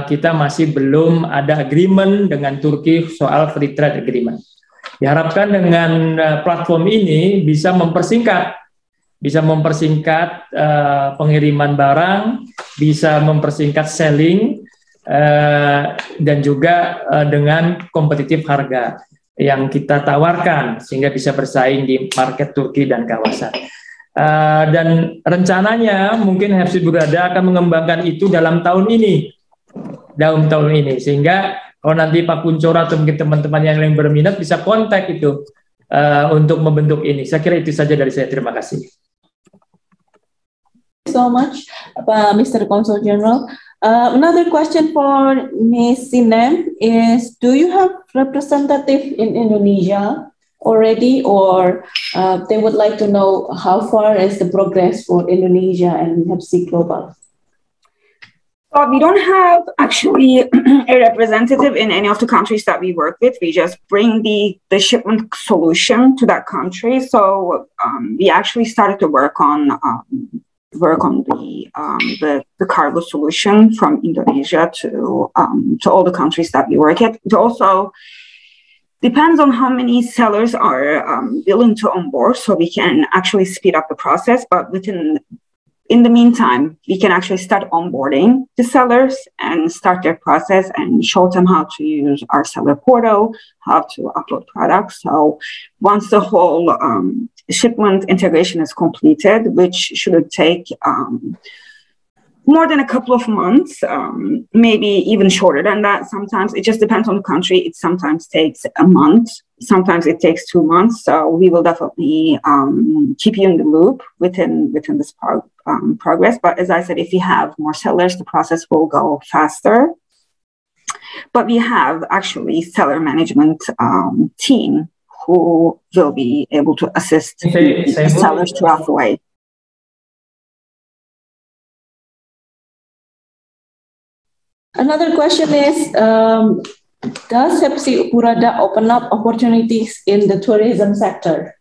kita masih belum ada agreement dengan Turki soal free trade agreement. Diharapkan dengan platform ini bisa mempersingkat pengiriman barang, bisa mempersingkat selling, dan juga dengan kompetitif harga yang kita tawarkan sehingga bisa bersaing di market Turki dan kawasan. Dan rencananya mungkin Hepsi Burada akan mengembangkan itu dalam tahun ini, sehingga kalau nanti Pak Kuncoro atau mungkin teman-teman yang lain berminat bisa kontak itu untuk membentuk ini. Saya kira itu saja dari saya. Terima kasih. So much, Mr. Consul General. Another question for Ms. Sinem is, do you have representative in Indonesia already, or they would like to know how far is the progress for Indonesia and Hepsi Global? We don't have actually a representative in any of the countries that we work with. We just bring the shipment solution to that country. So we actually started to work on the cargo solution from Indonesia to all the countries that we work at. It also depends on how many sellers are willing to onboard, so we can actually speed up the process. But in the meantime, we can actually start onboarding the sellers and start their process and show them how to use our seller portal, how to upload products. So once the whole shipment integration is completed, which should take more than a couple of months, maybe even shorter than that. Sometimes it just depends on the country. It sometimes takes a month. Sometimes it takes 2 months. So we will definitely keep you in the loop within this progress. But as I said, if we have more sellers, the process will go faster. But we have actually seller management team who will be able to assist the sellers throughout the way. Another question is, does Hepsi Burada open up opportunities in the tourism sector?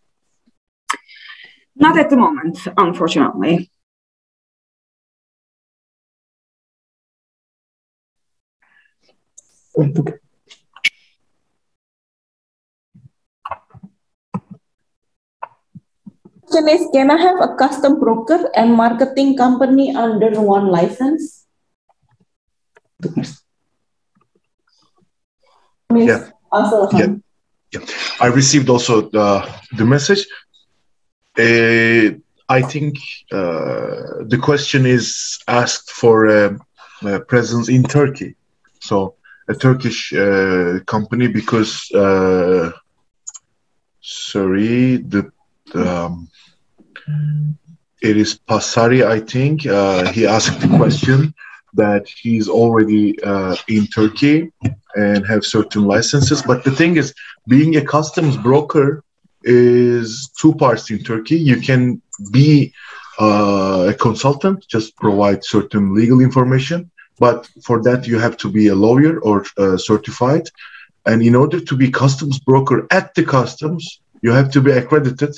Not at the moment, unfortunately. Question is, can I have a custom broker and marketing company under one license? Yeah. I received also the message. I think the question is asked for a presence in Turkey. So a Turkish company, because it is Pasari, I think. He asked the question that he's already in Turkey and have certain licenses. But the thing is, being a customs broker is 2 parts in Turkey. You can be a consultant, just provide certain legal information. But for that, you have to be a lawyer or certified. And in order to be customs broker at the customs, you have to be accredited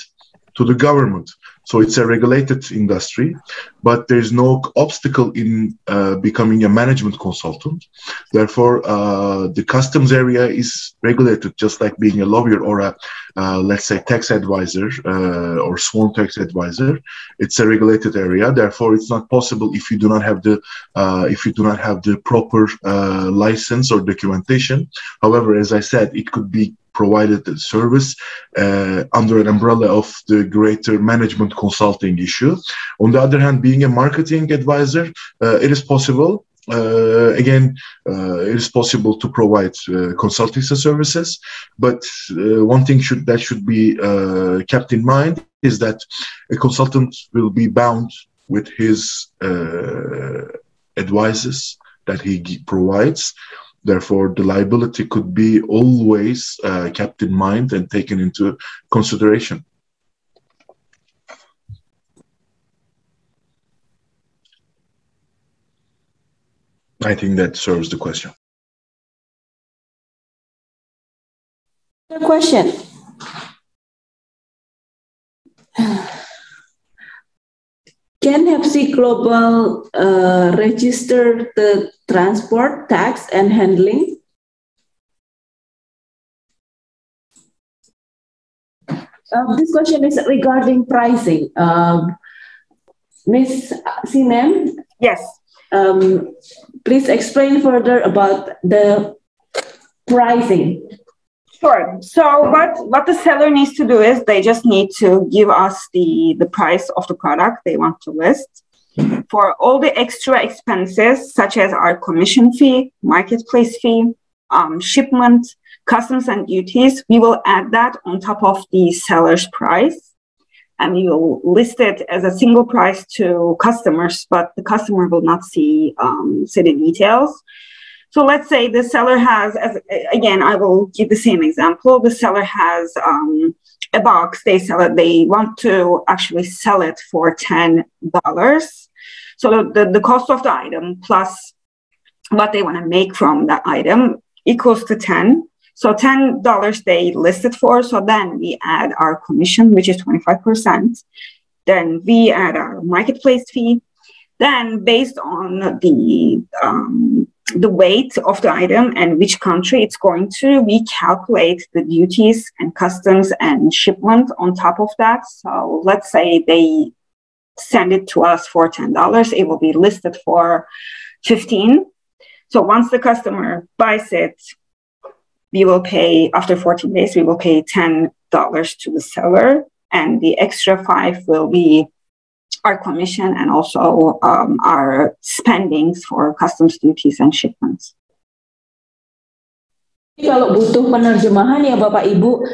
to the government. So it's a regulated industry, but there's no obstacle in becoming a management consultant. Therefore, the customs area is regulated just like being a lawyer or a, let's say, tax advisor or sworn tax advisor. It's a regulated area. Therefore, it's not possible if you do not have the proper license or documentation. However, as I said, it could be provided a service under an umbrella of the greater management consulting issue. On the other hand, being a marketing advisor, it is possible. Again, it is possible to provide consultancy services, but one thing that should be kept in mind is that a consultant will be bound with his advices that he provides. Therefore, the liability could be always kept in mind and taken into consideration. I think that serves the question. Good question. Can Hepsi Global register the transport, tax, and handling? This question is regarding pricing. Ms. Sinem? Yes. Please explain further about the pricing. Sure. So what the seller needs to do is they just need to give us the price of the product they want to list. For all the extra expenses, such as our commission fee, marketplace fee, shipment, customs and duties, we will add that on top of the seller's price, and we will list it as a single price to customers, but the customer will not see the details. So let's say the seller has, again, I will give the same example. The seller has a box, they want to actually sell it for $10. So the cost of the item plus what they want to make from that item equals to 10. So $10 they list it for. So then we add our commission, which is 25%. Then we add our marketplace fee. Then based on the weight of the item and which country it's going to, we calculate the duties and customs and shipment on top of that. So let's say they send it to us for $10, it will be listed for 15. So once the customer buys it, we will pay, after 14 days, we will pay $10 to the seller, and the extra 5 will be our commission and also our spendings for customs duties and shipments. Kalau butuh penerjemahan ya Bapak Ibu,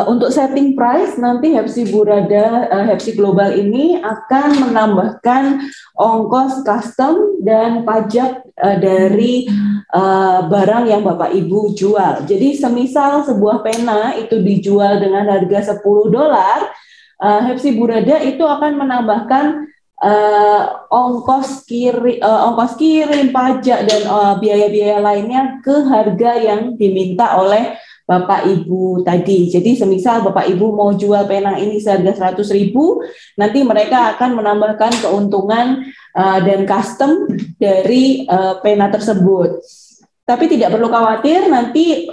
untuk setting price nanti Hepsi Burada, Hepsi Global ini akan menambahkan ongkos custom dan pajak dari barang yang Bapak Ibu jual. Jadi semisal sebuah pena itu dijual dengan harga $10, Hepsi Burada itu akan menambahkan ongkos kirim, pajak dan biaya-biaya lainnya ke harga yang diminta oleh Bapak Ibu tadi. Jadi semisal Bapak Ibu mau jual pena ini seharga 100.000, nanti mereka akan menambahkan keuntungan dan custom dari pena tersebut. Tapi tidak perlu khawatir, nanti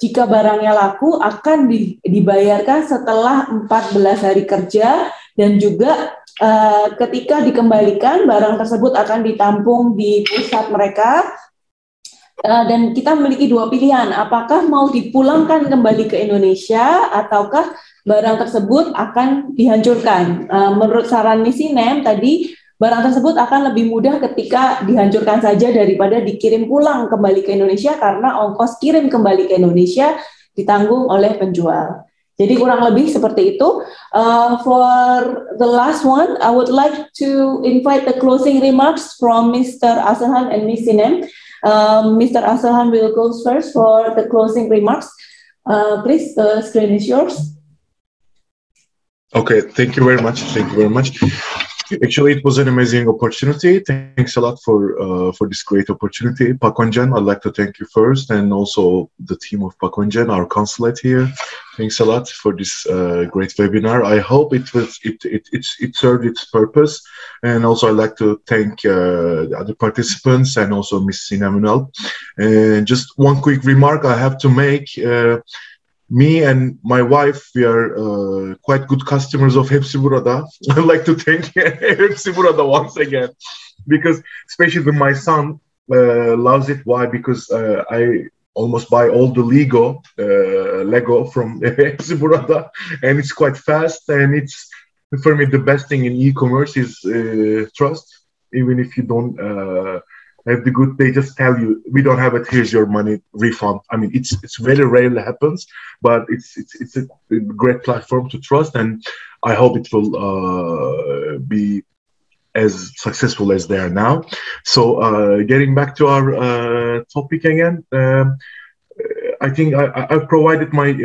jika barangnya laku akan dibayarkan setelah 14 hari kerja, dan juga ketika dikembalikan barang tersebut akan ditampung di pusat mereka, dan kita memiliki 2 pilihan, apakah mau dipulangkan kembali ke Indonesia ataukah barang tersebut akan dihancurkan. Menurut saran Miss Sinem tadi, barang tersebut akan lebih mudah ketika dihancurkan saja daripada dikirim pulang kembali ke Indonesia, karena ongkos kirim kembali ke Indonesia ditanggung oleh penjual. Jadi kurang lebih seperti itu. For the last one, I would like to invite the closing remarks from Mr. Asilhan and Miss Sinem. Mr. Asilhan will go first for the closing remarks. Please, the screen is yours. Okay, thank you very much. Thank you very much. Actually, it was an amazing opportunity. Thanks a lot for this great opportunity. Pak Wanjan, I'd like to thank you first, and also the team of Pak Wanjan, our consulate here. Thanks a lot for this great webinar. I hope it served its purpose. And also I'd like to thank the other participants and also Ms. Sinem Unalp. And just one quick remark I have to make. Me and my wife, we are quite good customers of Hepsi Burada. I'd like to thank Hepsi Burada once again, because especially my son loves it. Why? Because I almost buy all the Lego from Hepsi Burada, and it's quite fast. And it's, for me, the best thing in e-commerce is trust. Even if you don't have the good, they just tell you, we don't have it, here's your money, refund. I mean, it's very rarely happens, but it's a great platform to trust, and I hope it will be as successful as they are now. So getting back to our topic again, I think I've provided my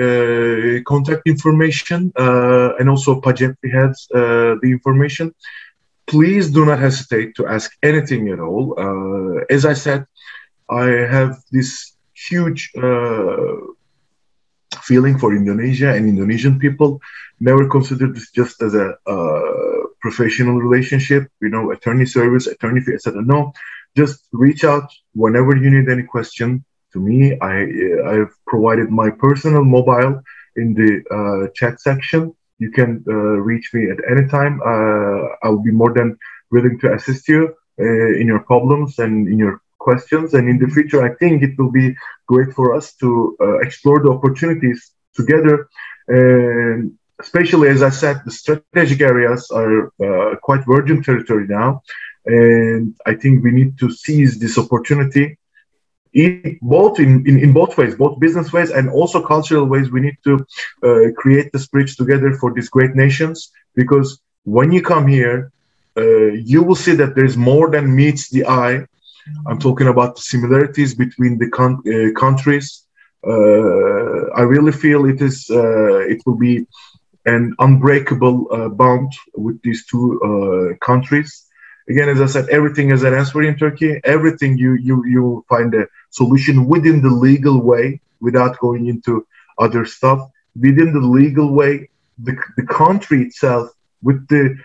contact information, and also Pajeti has the information. Please do not hesitate to ask anything at all. As I said, I have this huge feeling for Indonesia and Indonesian people. Never consider this just as a professional relationship, you know, attorney service, attorney fee, etc. No, just reach out whenever you need any question to me. I've provided my personal mobile in the chat section. You can reach me at any time. I'll be more than willing to assist you in your problems and in your questions. And in the future, I think it will be great for us to explore the opportunities together. And especially, as I said, the strategic areas are quite virgin territory now. And I think we need to seize this opportunity both in both ways, both business ways and also cultural ways. We need to create this bridge together for these great nations, because when you come here, you will see that there's more than meets the eye. I'm talking about the similarities between the countries. I really feel it will be an unbreakable bond with these two countries. Again, as I said, everything is an answer in Turkey. Everything you find a solution within the legal way, without going into other stuff. Within the legal way, the country itself, with the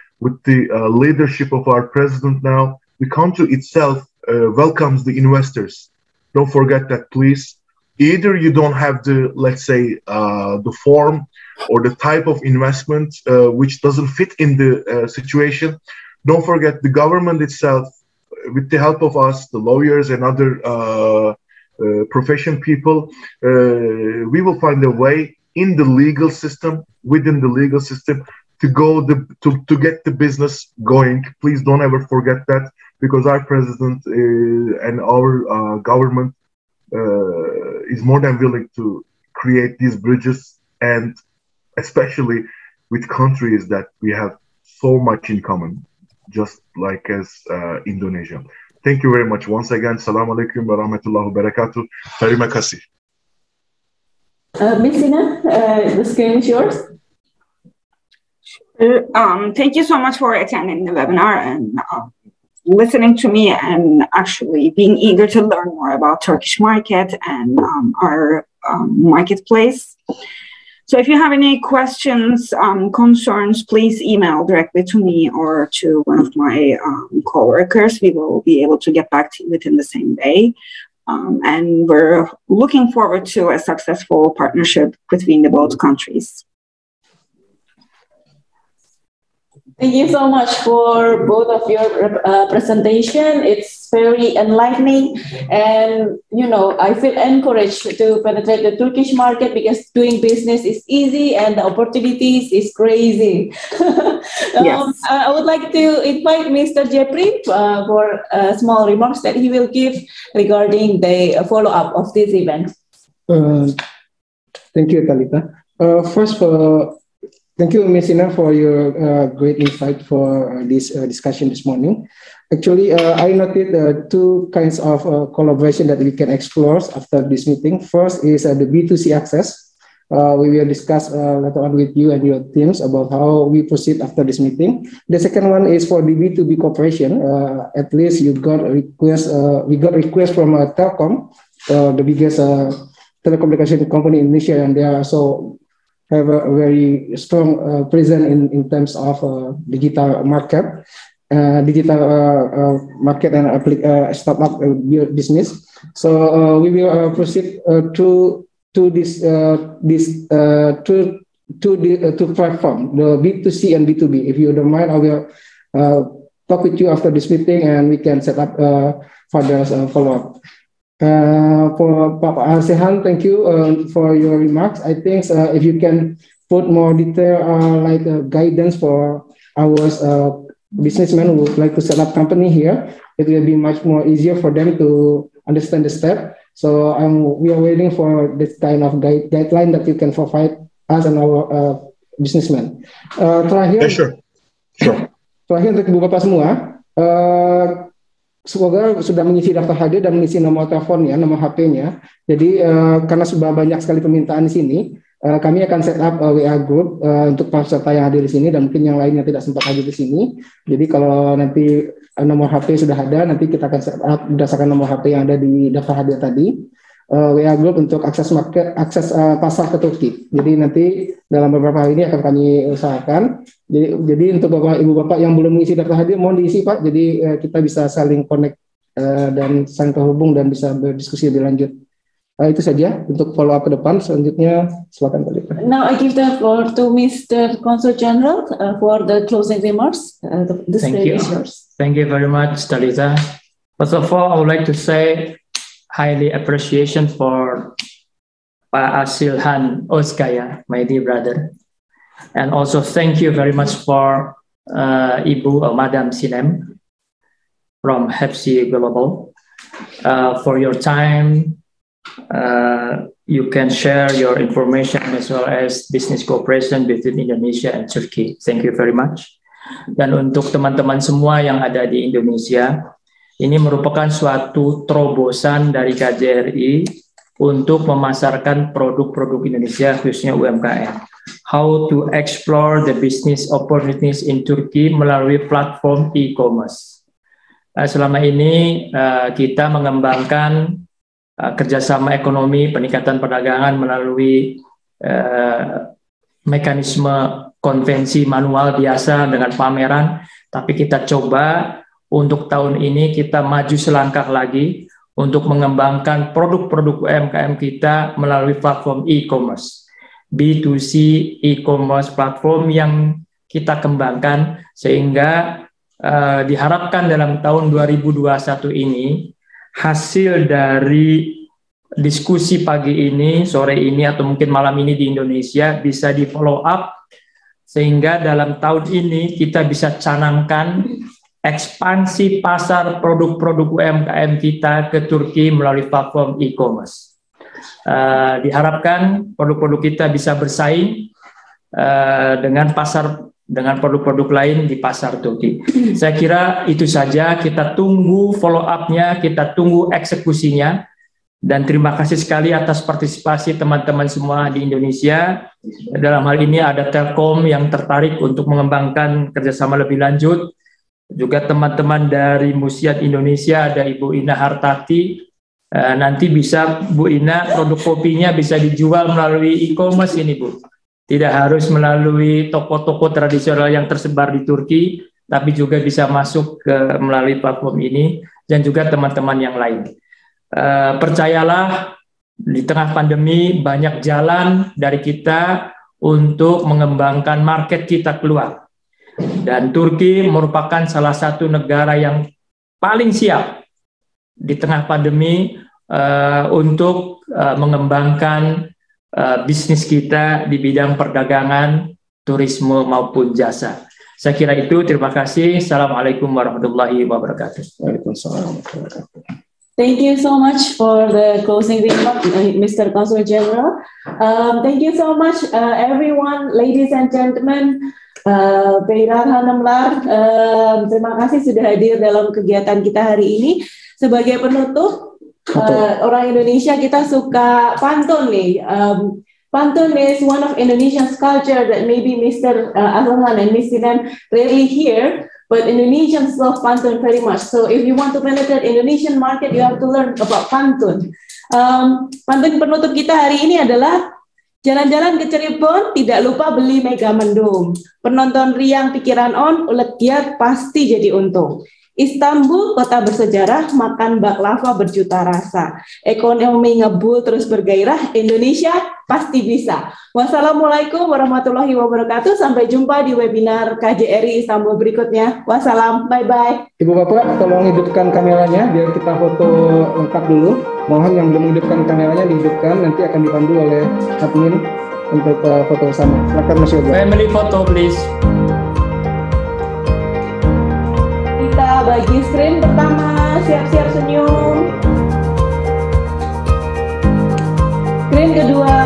leadership of our president now, the country itself welcomes the investors. Don't forget that, please. Either you don't have the, let's say, the form or the type of investment which doesn't fit in the situation. Don't forget the government itself, with the help of us, the lawyers and other profession people, we will find a way in the legal system, within the legal system, to go to get the business going. Please don't ever forget that, because our president and our government is more than willing to create these bridges, and especially with countries that we have so much in common, just like as Indonesia. Thank you very much once again. Assalamu alaikum wa rahmatullahi wa barakatuh. Terima kasih. Ms. Sinem, the screen is yours. Thank you so much for attending the webinar and listening to me, and actually being eager to learn more about Turkish market and our marketplace. So if you have any questions, concerns, please email directly to me or to one of my coworkers. We will be able to get back to you within the same day. And we're looking forward to a successful partnership between the both countries. Thank you so much for both of your presentation. It's very enlightening, and I feel encouraged to penetrate the Turkish market, because doing business is easy and the opportunities is crazy. Yes. I would like to invite Mr. Jeffrey for small remarks that he will give regarding the follow-up of this event. Thank you, Talita. First, thank you, Ms. Sinem, for your great insight for this discussion this morning. Actually, I noted two kinds of collaboration that we can explore after this meeting. First is the B2C access. We will discuss later on with you and your teams about how we proceed after this meeting. The second one is for the B2B cooperation. At least you got a request. We got a request from Telkom, the biggest telecommunication company in Indonesia, and they also have a very strong presence in terms of digital market. Market and startup business. So we will proceed to this platform, the B2C and B2B. If you don't mind, I will talk with you after this meeting, and we can set up further follow-up. For Pak Asilhan, thank you for your remarks. I think if you can put more detail, like guidance for our businessmen who would like to set up company here, it will be much more easier for them to understand the step. So we are waiting for this kind of guideline that you can provide us and our businessmen. Terakhir, Sure. Terakhir untuk Ibu Bapak semua, semoga sudah mengisi daftar hadir dan mengisi nomor teleponnya, nomor HP-nya. Jadi karena sudah banyak sekali permintaan di sini, kami akan set up WA group untuk peserta yang hadir di sini, dan mungkin yang lainnya tidak sempat hadir di sini. Jadi kalau nanti nomor HP sudah ada, nanti kita akan set up berdasarkan nomor HP yang ada di daftar hadir tadi. WA group untuk akses market, akses pasar ke Turki. Jadi nanti dalam beberapa hari ini akan kami usahakan. Jadi untuk Bapak Ibu Bapak yang belum mengisi daftar hadir, mohon diisi Pak. Jadi kita bisa saling connect dan saling terhubung dan bisa berdiskusi lebih lanjut. Itu saja untuk follow up ke depan. Selanjutnya silakan Talita. Now I give the floor to Mr. Consul General for the closing remarks. Thank you. Thank you very much, Talita. First of all, I would like to say highly appreciation for Pak Asilhan Ozkaya, my dear brother. And also thank you very much for Ibu or Madam Sinem from HEPSI Global. for your time. You can share your information as well as business cooperation between Indonesia and Turkey. Thank you very much. Dan untuk teman-teman semua yang ada di Indonesia, ini merupakan suatu terobosan dari KJRI untuk memasarkan produk-produk Indonesia, khususnya UMKM. How to explore the business opportunities in Turkey melalui platform e-commerce. Selama ini kita mengembangkan kerjasama ekonomi, peningkatan perdagangan melalui mekanisme konvensi manual biasa dengan pameran, tapi kita coba untuk tahun ini kita maju selangkah lagi untuk mengembangkan produk-produk UMKM kita melalui platform e-commerce, B2C e-commerce platform yang kita kembangkan sehingga diharapkan dalam tahun 2021 ini hasil dari diskusi pagi ini, sore ini, atau mungkin malam ini di Indonesia bisa di follow up sehingga dalam tahun ini kita bisa canangkan ekspansi pasar produk-produk UMKM kita ke Turki melalui platform e-commerce. Diharapkan produk-produk kita bisa bersaing dengan produk-produk lain di pasar Turki. Saya kira itu saja, kita tunggu follow up-nya, kita tunggu eksekusinya, dan terima kasih sekali atas partisipasi teman-teman semua di Indonesia. Dalam hal ini ada Telkom yang tertarik untuk mengembangkan kerjasama lebih lanjut, juga teman-teman dari Musiat Indonesia, ada Ibu Ina Hartati, nanti bisa Bu Ina produk kopinya bisa dijual melalui e-commerce ini Bu. Tidak harus melalui toko-toko tradisional yang tersebar di Turki, tapi juga bisa masuk melalui platform ini, dan juga teman-teman yang lain. Percayalah, di tengah pandemi banyak jalan dari kita untuk mengembangkan market kita keluar. Dan Turki merupakan salah satu negara yang paling siap di tengah pandemi untuk mengembangkan bisnis kita di bidang perdagangan, turisme maupun jasa. Saya kira itu. Terima kasih. Assalamualaikum warahmatullahi wabarakatuh. Waalaikumsalam. Thank you so much for the closing remark, Mr. Consul General. Thank you so much, everyone, ladies and gentlemen. Peirar Hanemlar, terima kasih sudah hadir dalam kegiatan kita hari ini. Sebagai penutup, orang Indonesia kita suka pantun nih. Pantun is one of Indonesia's culture that maybe Mr. Asilhan and Miss Sinem rarely hear, but Indonesians love pantun very much. So if you want to penetrate Indonesian market, you have to learn about pantun. Pantun penutup kita hari ini adalah jalan-jalan ke Cirebon, tidak lupa beli mega mendung. Penonton riang pikiran on, ulet giat pasti jadi untung. Istanbul, kota bersejarah, makan baklava berjuta rasa. Ekonomi ngebul terus bergairah, Indonesia pasti bisa. Wassalamualaikum warahmatullahi wabarakatuh. Sampai jumpa di webinar KJRI Istanbul berikutnya. Wassalam, bye-bye. Ibu Bapak, tolong hidupkan kameranya biar kita foto lengkap dulu. Mohon yang belum hidupkan kameranya dihidupkan, nanti akan dipandu oleh admin untuk foto bersama. Silakan Mas Yoga. Family photo please. Kita bagi screen pertama, siap-siap senyum. Screen kedua.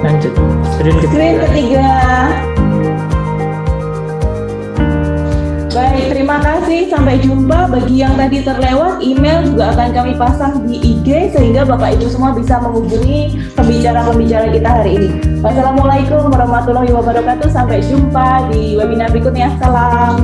Lanjut. Screen ketiga. Baik, terima kasih. Sampai jumpa. Bagi yang tadi terlewat, email juga akan kami pasang di IG sehingga Bapak Ibu semua bisa menghubungi pembicara-pembicara kita hari ini. Wassalamualaikum warahmatullahi wabarakatuh. Sampai jumpa di webinar berikutnya. Salam.